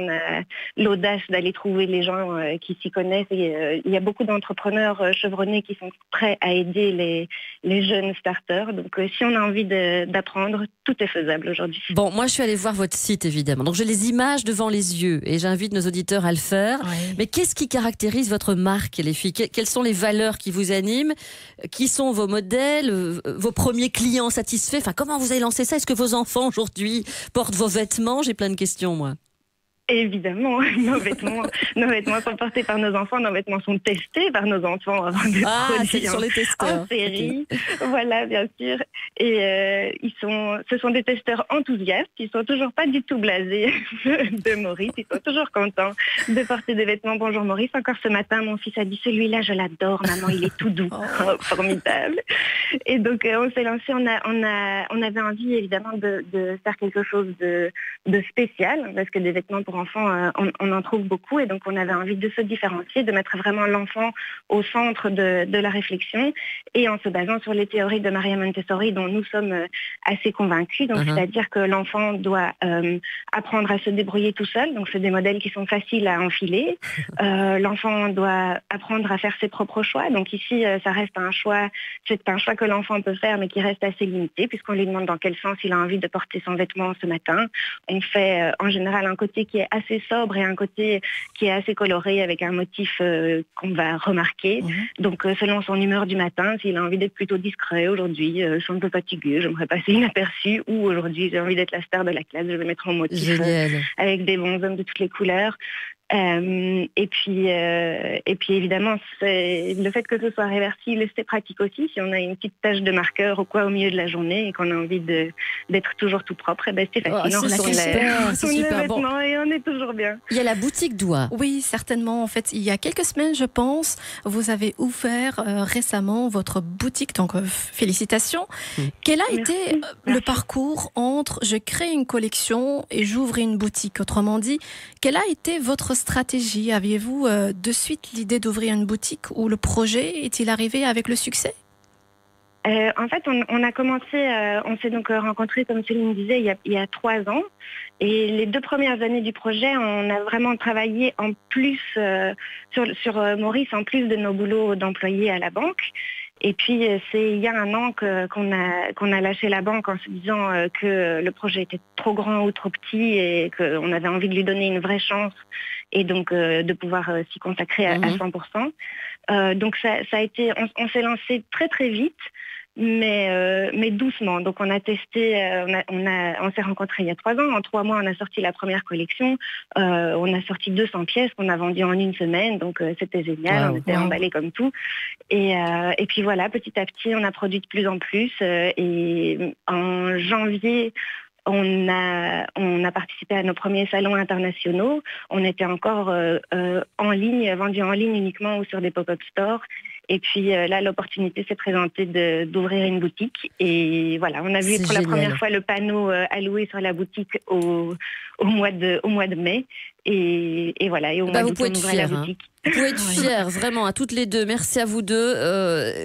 Speaker 26: a l'audace d'aller trouver les gens qui s'y connaissent, il y a beaucoup d'entrepreneurs chevronnés qui sont prêts à aider les jeunes starters. Donc si on a envie d'apprendre, tout est faisable aujourd'hui.
Speaker 1: Bon, moi je suis allée voir votre site évidemment. Donc j'ai les images devant les yeux et j'invite nos auditeurs à le faire. Oui. Mais qu'est-ce qui caractérise votre marque, les filles? Quelles sont les valeurs qui vous animent? Qui sont vos modèles, vos premiers clients satisfaits? Enfin, comment vous avez lancé ça? Est-ce que vos enfants aujourd'hui portent vos vêtements? J'ai plein de questions, moi.
Speaker 26: Évidemment, nos vêtements sont portés par nos enfants, nos vêtements sont testés par nos enfants avant d'être produits
Speaker 1: sur les testeurs.
Speaker 26: En série. Okay. Voilà, bien sûr. Et ce sont des testeurs enthousiastes, ils sont toujours pas du tout blasés de Maurice, ils sont toujours contents de porter des vêtements. Bonjour Maurice, encore ce matin, mon fils a dit celui-là, je l'adore, maman, il est tout doux, formidable. Et donc on s'est lancé, on avait envie évidemment de faire quelque chose de spécial, parce que des vêtements pour enfants, on en trouve beaucoup, et donc on avait envie de se différencier, de mettre vraiment l'enfant au centre de la réflexion, et en se basant sur les théories de Maria Montessori dont nous sommes assez convaincus. Donc c'est-à-dire que l'enfant doit apprendre à se débrouiller tout seul, donc c'est des modèles qui sont faciles à enfiler. L'enfant doit apprendre à faire ses propres choix, donc ici ça reste un choix, c'est un choix que l'enfant peut faire mais qui reste assez limité puisqu'on lui demande dans quel sens il a envie de porter son vêtement ce matin. On fait en général un côté qui est assez sobre et un côté qui est assez coloré avec un motif qu'on va remarquer. Donc selon son humeur du matin, s'il a envie d'être plutôt discret aujourd'hui, je suis un peu fatiguée, j'aimerais passer inaperçu, ou aujourd'hui j'ai envie d'être la star de la classe, je vais mettre en motif avec des bonshommes de toutes les couleurs. Et puis évidemment, le fait que ce soit réversible, c'est pratique aussi. Si on a une petite tache de marqueur ou quoi au milieu de la journée et qu'on a envie d'être toujours tout propre, et c'est facile.
Speaker 1: C'est super bon.
Speaker 26: Et on est toujours bien.
Speaker 1: Il y a la boutique d'Oie.
Speaker 18: Oui, certainement. En fait, il y a quelques semaines, je pense, vous avez ouvert récemment votre boutique. Donc, félicitations. Quel a été le parcours entre je crée une collection et j'ouvre une boutique? Autrement dit, quelle a été votre stratégie? Aviez-vous de suite l'idée d'ouvrir une boutique, ou le projet est-il arrivé avec le succès?
Speaker 26: En fait, on a commencé, on s'est donc rencontrés, comme Céline disait, il y a 3 ans. Et les 2 premières années du projet, on a vraiment travaillé en plus sur Maurice, en plus de nos boulots d'employés à la banque. Et puis, c'est il y a 1 an qu'on a lâché la banque en se disant que le projet était trop grand ou trop petit et qu'on avait envie de lui donner une vraie chance et donc de pouvoir s'y consacrer à 100%. Donc, ça a été, on s'est lancé très très vite. Mais doucement. Donc on a testé, on s'est rencontrés il y a 3 ans. En 3 mois, on a sorti la première collection. On a sorti 200 pièces qu'on a vendues en 1 semaine. Donc c'était génial. On était emballés comme tout. Et puis voilà, petit à petit, on a produit de plus en plus. Et en janvier, on a participé à nos premiers salons internationaux. On était encore en ligne, vendu en ligne uniquement ou sur des pop-up stores. Et puis là, l'opportunité s'est présentée d'ouvrir une boutique. Et voilà, on a vu pour la première fois le panneau alloué sur la boutique au mois de mai. Et voilà, et au mois d'août, on ouvrait la boutique.
Speaker 1: Vous pouvez être fiers, vraiment, à toutes les deux. Merci à vous deux.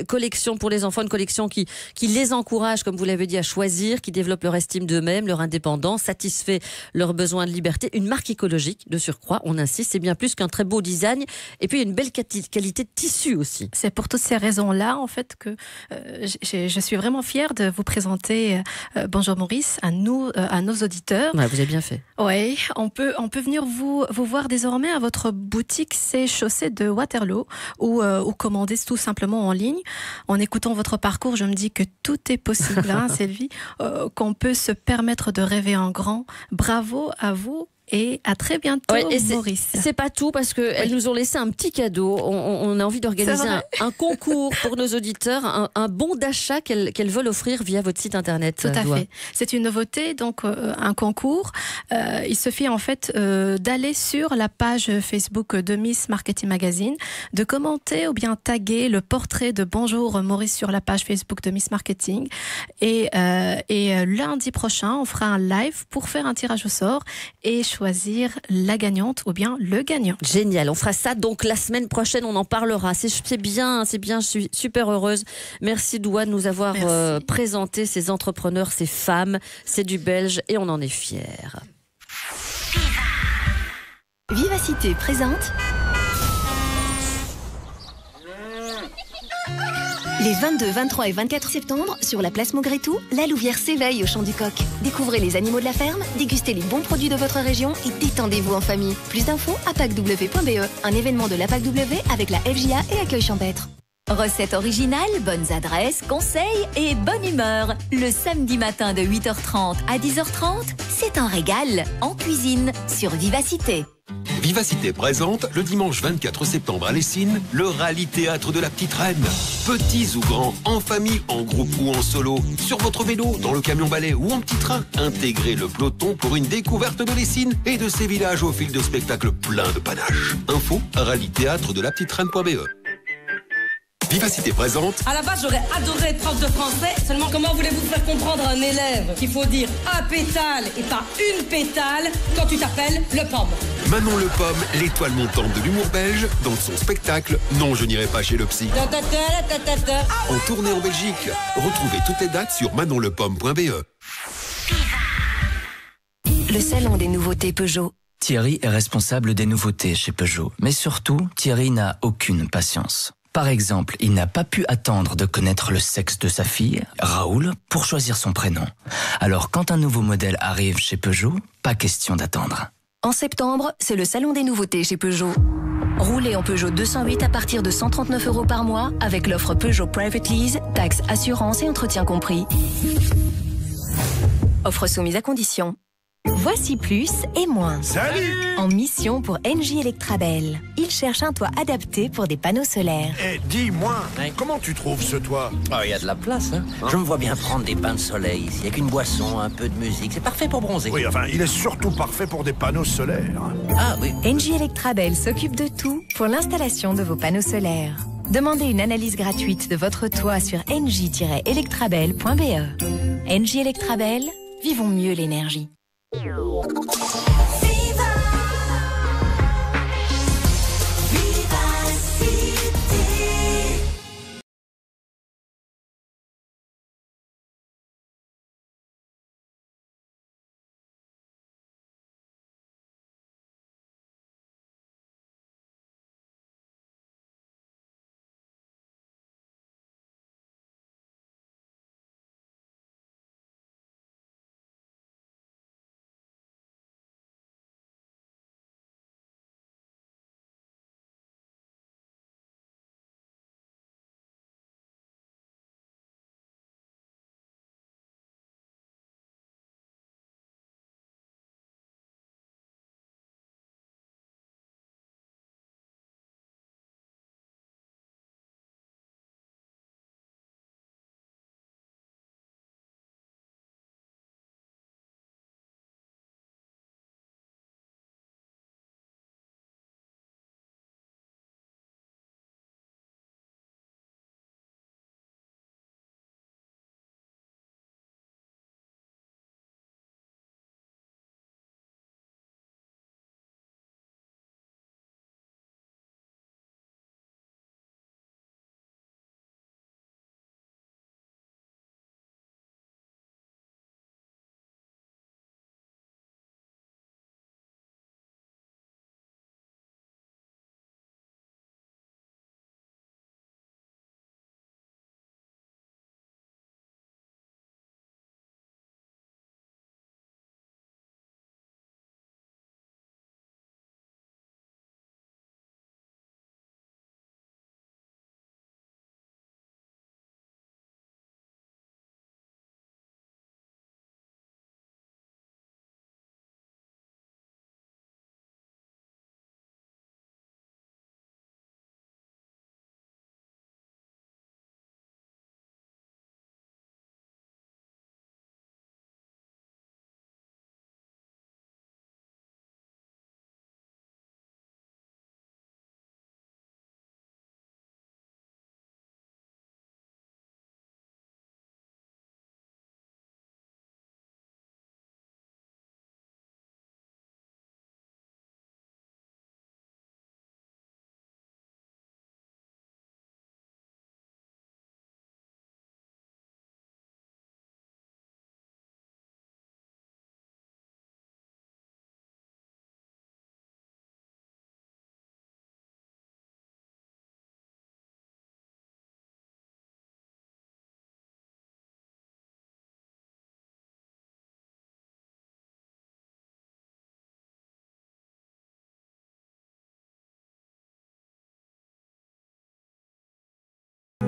Speaker 1: Collection pour les enfants, une collection qui les encourage, comme vous l'avez dit, à choisir, qui développe leur estime d'eux-mêmes, leur indépendance, satisfait leurs besoins de liberté. Une marque écologique, de surcroît, on insiste, c'est bien plus qu'un très beau design. Et puis, une belle qualité de tissu aussi.
Speaker 18: C'est pour toutes ces raisons-là, en fait, que je suis vraiment fière de vous présenter Bonjour Maurice à nos auditeurs.
Speaker 1: Ouais, vous avez bien fait.
Speaker 18: Oui, on peut venir vous voir désormais à votre boutique. C'est chaussée de Waterloo ou commander tout simplement en ligne. En écoutant votre parcours, je me dis que tout est possible, hein, Sylvie, qu'on peut se permettre de rêver en grand. Bravo à vous. Et à très bientôt, Maurice.
Speaker 1: C'est pas tout parce qu'elles nous ont laissé un petit cadeau. On a envie d'organiser un concours pour nos auditeurs, un bon d'achat qu'elles veulent offrir via votre site internet.
Speaker 18: Tout à fait. C'est une nouveauté, donc un concours. Il suffit en fait d'aller sur la page Facebook de Miss Marketing Magazine, de commenter ou bien taguer le portrait de Bonjour Maurice sur la page Facebook de Miss Marketing. Et lundi prochain, on fera un live pour faire un tirage au sort et choisir la gagnante ou bien le gagnant.
Speaker 1: Génial, on fera ça donc la semaine prochaine, on en parlera. C'est bien, je suis super heureuse. Merci Doua de nous avoir présenté ces entrepreneurs, ces femmes, c'est du belge et on en est fiers.
Speaker 4: Vivacité présente les 22, 23 et 24 septembre, sur la place Maugrétou, la Louvière s'éveille au Chant du Coq. Découvrez les animaux de la ferme, dégustez les bons produits de votre région et détendez-vous en famille. Plus d'infos à pacw.be, un événement de la PACW avec la FJA et Accueil Champêtre. Recettes originales, bonnes adresses, conseils et bonne humeur. Le samedi matin de 8h30 à 10h30, c'est un régal en cuisine sur Vivacité.
Speaker 11: Vivacité présente, le dimanche 24 septembre à Lessines, le rallye théâtre de la Petite Reine. Petits ou grands, en famille, en groupe ou en solo, sur votre vélo, dans le camion balai ou en petit train, intégrez le peloton pour une découverte de Lessines et de ses villages au fil de spectacles pleins de panache. Info, rallye théâtre de la petite reine.be. Vivacité présente.
Speaker 7: À la base, j'aurais adoré être prof de français. Seulement, comment voulez-vous faire comprendre à un élève qu'il faut dire un pétale et pas une pétale quand tu t'appelles Le Pomme?
Speaker 11: Manon Le Pomme, l'étoile montante de l'humour belge, dans son spectacle Non, je n'irai pas chez le psy. En tournée en Belgique. Retrouvez toutes les dates sur manonlepomme.be.
Speaker 4: Le salon des nouveautés Peugeot.
Speaker 21: Thierry est responsable des nouveautés chez Peugeot. Mais surtout, Thierry n'a aucune patience. Par exemple, il n'a pas pu attendre de connaître le sexe de sa fille, Raoul, pour choisir son prénom. Alors quand un nouveau modèle arrive chez Peugeot, pas question d'attendre.
Speaker 4: En septembre, c'est le salon des nouveautés chez Peugeot. Roulez en Peugeot 208 à partir de 139 € par mois avec l'offre Peugeot Private Lease, taxes, assurance et entretien compris. Offre soumise à condition. Voici plus et moins.
Speaker 22: Salut!
Speaker 4: En mission pour Engie Electrabel. Il cherche un toit adapté pour des panneaux solaires.
Speaker 22: Eh, dis-moi, comment tu trouves ce toit?
Speaker 14: Il y a de la place, hein. Je me vois bien prendre des bains de soleil ici, avec une boisson, un peu de musique. C'est parfait pour bronzer.
Speaker 22: Oui, enfin, il est surtout parfait pour des panneaux solaires.
Speaker 14: Ah oui.
Speaker 4: Engie Electrabel s'occupe de tout pour l'installation de vos panneaux solaires. Demandez une analyse gratuite de votre toit sur engie-electrabel.be. Engie Electrabel, vivons mieux l'énergie.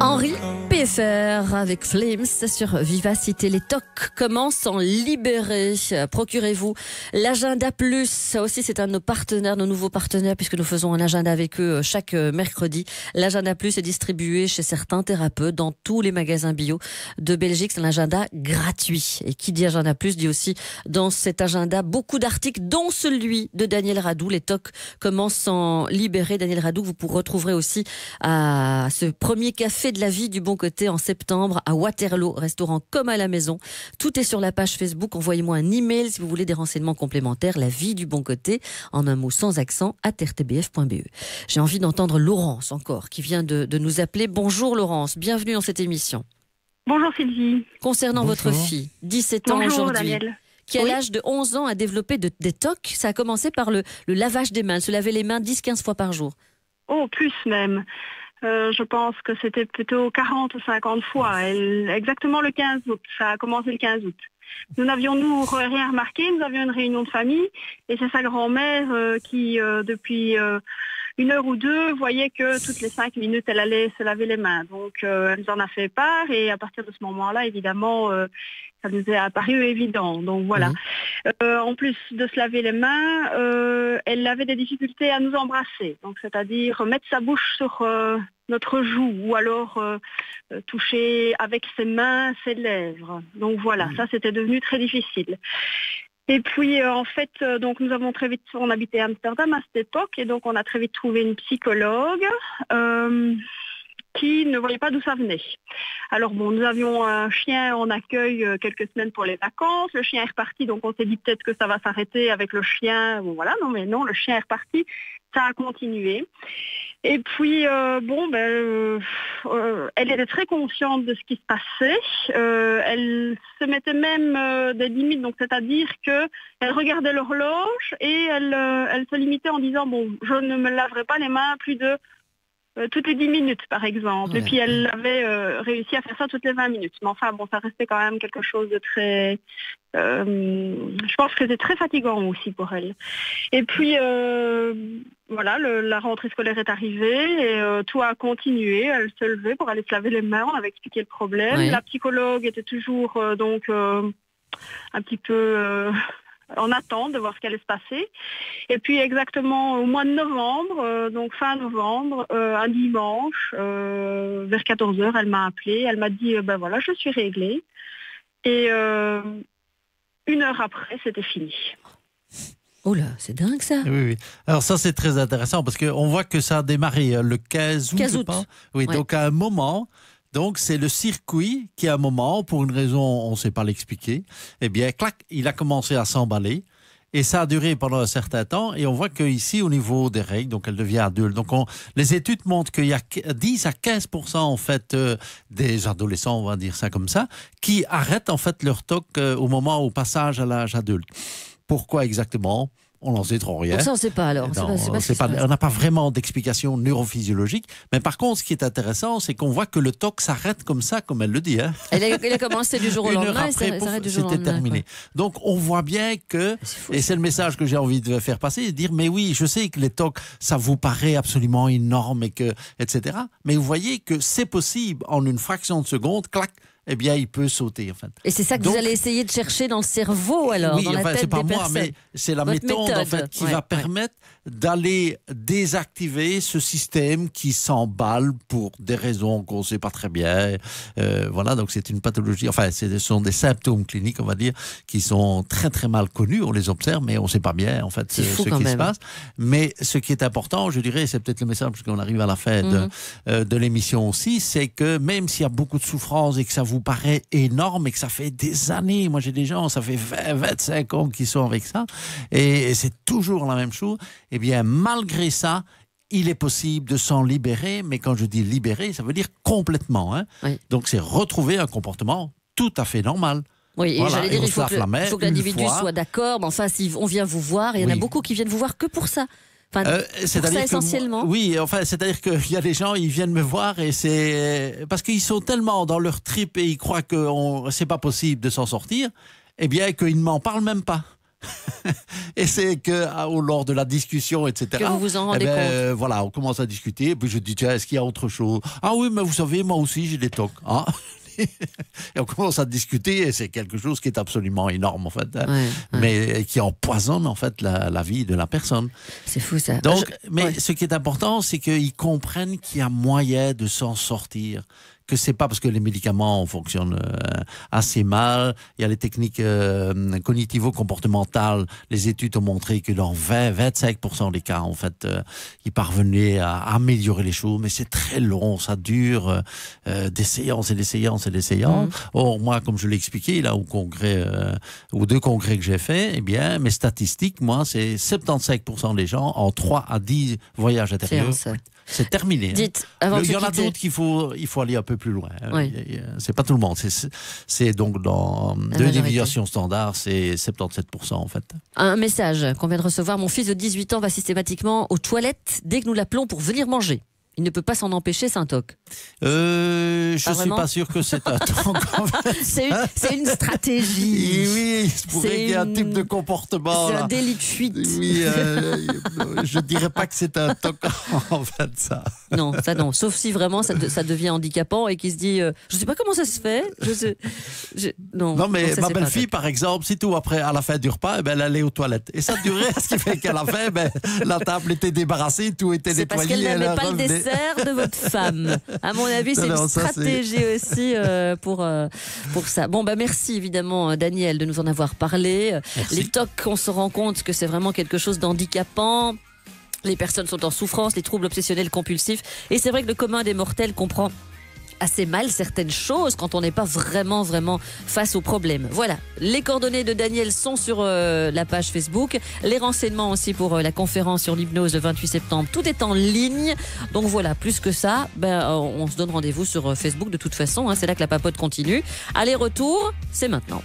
Speaker 1: Henri PFR avec Flames sur Vivacité. Les tocs commencent à en libérer. Procurez-vous l'agenda plus. Ça aussi, c'est un de nos partenaires, nos nouveaux partenaires, puisque nous faisons un agenda avec eux chaque mercredi. L'agenda plus est distribué chez certains thérapeutes dans tous les magasins bio de Belgique. C'est un agenda gratuit. Et qui dit agenda plus dit aussi dans cet agenda beaucoup d'articles, dont celui de Daniel Radou. Les tocs commencent à en libérer. Daniel Radou, vous retrouverez aussi à ce premier café de la vie du bon côté en septembre à Waterloo, restaurant comme à la maison. Tout est sur la page Facebook. Envoyez-moi un email si vous voulez des renseignements complémentaires. La vie du bon côté, en un mot sans accent, @rtbf.be. J'ai envie d'entendre Laurence encore, qui vient de nous appeler. Bonjour Laurence, bienvenue dans cette émission.
Speaker 2: Bonjour Sylvie.
Speaker 1: Concernant votre fille, 17 ans aujourd'hui, qui à l'âge de 11 ans a développé des tocs, ça a commencé par le lavage des mains, se laver les mains 10-15 fois par jour.
Speaker 2: Oh, plus même. Je pense que c'était plutôt 40 ou 50 fois. Exactement le 15 août. Ça a commencé le 15 août. Nous n'avions rien remarqué. Nous avions une réunion de famille et c'est sa grand-mère qui, depuis 1 heure ou 2, voyait que toutes les 5 minutes, elle allait se laver les mains. Donc, elle nous en a fait part et à partir de ce moment-là, évidemment, ça nous est apparu évident. Donc, voilà. En plus de se laver les mains, elle avait des difficultés à nous embrasser. Donc, c'est-à-dire mettre sa bouche sur notre joue ou alors toucher avec ses mains ses lèvres. Donc, voilà, ça, c'était devenu très difficile. Et puis, en fait, donc nous avons très vite, on habitait à Amsterdam à cette époque, et donc on a très vite trouvé une psychologue qui ne voyait pas d'où ça venait. Alors bon, nous avions un chien en accueil quelques semaines pour les vacances. Le chien est reparti, donc on s'est dit peut-être que ça va s'arrêter avec le chien. Bon, voilà, non mais non, le chien est reparti. Ça a continué. Et puis, elle était très consciente de ce qui se passait. Elle se mettait même des limites, donc c'est-à-dire qu'elle regardait l'horloge et elle se limitait en disant, bon, je ne me laverai pas les mains plus de toutes les 10 minutes, par exemple. Ouais. Et puis, elle avait réussi à faire ça toutes les 20 minutes. Mais enfin, bon, ça restait quand même quelque chose de très... je pense que c'était très fatigant aussi pour elle. Et puis, voilà, la rentrée scolaire est arrivée et tout a continué. Elle se levait pour aller se laver les mains. On avait expliqué le problème. Ouais. La psychologue était toujours un petit peu... en attente de voir ce qui allait se passer. Et puis exactement au mois de novembre, donc fin novembre, un dimanche, vers 14h, elle m'a appelée, elle m'a dit, ben voilà, je suis réglée. Et 1 heure après, c'était fini.
Speaker 1: Oh là, c'est dingue ça.
Speaker 5: Oui. Alors ça, c'est très intéressant parce qu'on voit que ça a démarré le 15 août.
Speaker 1: 15 août.
Speaker 5: Oui,
Speaker 1: ouais.
Speaker 5: Donc à un moment... Donc, c'est le circuit qui, à un moment, pour une raison, on ne sait pas l'expliquer, eh bien, clac, il a commencé à s'emballer. Et ça a duré pendant un certain temps. Et on voit qu'ici, au niveau des règles, donc elle devient adulte. Donc, les études montrent qu'il y a 10 à 15% en fait, des adolescents, on va dire ça comme ça, qui arrêtent en fait leur TOC au moment au passage à l'âge adulte. Pourquoi exactement ? On n'en sait trop rien.
Speaker 1: Donc ça, on ne sait pas alors.
Speaker 5: On n'a pas vraiment d'explication neurophysiologique. Mais par contre, ce qui est intéressant, c'est qu'on voit que le TOC s'arrête comme ça, comme elle le dit. Hein.
Speaker 1: Il a commencé du jour au lendemain et ça s'arrête du jour au lendemain.
Speaker 5: C'était terminé. Quoi. Donc, on voit bien que, et c'est le message que j'ai envie de faire passer, dire, mais oui, je sais que les TOC, ça vous paraît absolument énorme, etc. Mais vous voyez que c'est possible en une fraction de seconde, clac, eh bien, il peut sauter, en fait.
Speaker 1: Et c'est ça que vous allez essayer de chercher dans le cerveau, alors, dans la tête
Speaker 5: c'est pas
Speaker 1: des
Speaker 5: moi,
Speaker 1: personnes.
Speaker 5: mais c'est la méthode, en fait, qui va permettre d'aller désactiver ce système qui s'emballe pour des raisons qu'on ne sait pas très bien. Voilà, donc c'est une pathologie, enfin, ce sont des symptômes cliniques, on va dire, qui sont très, très mal connus. On les observe, mais on ne sait pas bien, en fait, ce qui se passe. Mais ce qui est important, je dirais, c'est peut-être le message, parce qu'on arrive à la fin de l'émission aussi, c'est que même s'il y a beaucoup de souffrance et que ça vous paraît énorme et que ça fait des années, moi j'ai des gens, ça fait 20, 25 ans qui sont avec ça, et c'est toujours la même chose, eh bien malgré ça, il est possible de s'en libérer, mais quand je dis libérer, ça veut dire complètement. Hein. Oui. Donc c'est retrouver un comportement tout à fait normal.
Speaker 1: Oui, et j'allais dire, il faut que l'individu soit d'accord, mais enfin, si on vient vous voir, il y en a beaucoup qui viennent vous voir que pour ça. Enfin, c'est-à-dire essentiellement.
Speaker 5: Oui, enfin, c'est-à-dire qu'il y a des gens, ils viennent me voir et c'est parce qu'ils sont tellement dans leur trip et ils croient que c'est pas possible de s'en sortir, eh bien qu'ils ne m'en parlent même pas. Et c'est que lors de la discussion, etc.
Speaker 1: Que vous vous en rendez compte.
Speaker 5: Voilà, on commence à discuter. Et puis je dis, tiens, est-ce qu'il y a autre chose? Ah oui, mais vous savez, moi aussi, j'ai des tocs. Hein. Et on commence à discuter et c'est quelque chose qui est absolument énorme en fait, mais qui empoisonne en fait la vie de la personne.
Speaker 1: C'est fou ça.
Speaker 5: Donc, ce qui est important, c'est qu'ils comprennent qu'il y a moyen de s'en sortir. Que c'est pas parce que les médicaments fonctionnent assez mal. Il y a les techniques cognitivo-comportementales. Les études ont montré que dans 20-25% des cas, en fait, ils parvenaient à améliorer les choses. Mais c'est très long, ça dure des séances et des séances et des séances. Or, moi, comme je l'ai expliqué là au congrès, aux 2 congrès que j'ai fait, eh bien, mes statistiques, moi, c'est 75% des gens en 3 à 10 voyages intérieurs. C'est terminé.
Speaker 1: Dites,
Speaker 5: il y en a d'autres qu'il faut aller un peu plus loin.
Speaker 1: Oui.
Speaker 5: C'est pas tout le monde. C'est donc dans 2 déviations standards, c'est 77% en fait.
Speaker 1: Un message qu'on vient de recevoir. Mon fils de 18 ans va systématiquement aux toilettes dès que nous l'appelons pour venir manger. Il ne peut pas s'en empêcher, c'est un toc.
Speaker 5: Je ne suis pas sûr que c'est un toc.
Speaker 1: C'est une stratégie.
Speaker 5: Oui, il se pourrait qu'il y ait un type de comportement.
Speaker 1: C'est un délit de fuite.
Speaker 5: Oui, je ne dirais pas que c'est un toc en fait, ça.
Speaker 1: Non, ça non. Sauf si vraiment ça devient handicapant et qu'il se dit je ne sais pas comment ça se fait.
Speaker 5: Non, mais ma belle-fille, par exemple, si tout après, à la fin du repas, elle allait aux toilettes. Et ça durait, ce qui fait qu'à la fin, la table était débarrassée, tout était nettoyé.
Speaker 1: C'est parce qu'elle n'avait pas le dessert de votre femme. À mon avis, c'est une stratégie aussi pour ça. Bon, merci évidemment, Daniel, de nous en avoir parlé.
Speaker 5: Merci.
Speaker 1: Les TOC, on se rend compte que c'est vraiment quelque chose d'handicapant. Les personnes sont en souffrance, les troubles obsessionnels compulsifs. Et c'est vrai que le commun des mortels comprend assez mal certaines choses quand on n'est pas vraiment face au problème. Voilà, les coordonnées de Daniel sont sur la page Facebook, les renseignements aussi pour la conférence sur l'hypnose le 28 septembre, tout est en ligne. Donc voilà, plus que ça, on se donne rendez-vous sur Facebook de toute façon, c'est là que la papote continue. Aller-retour, c'est maintenant.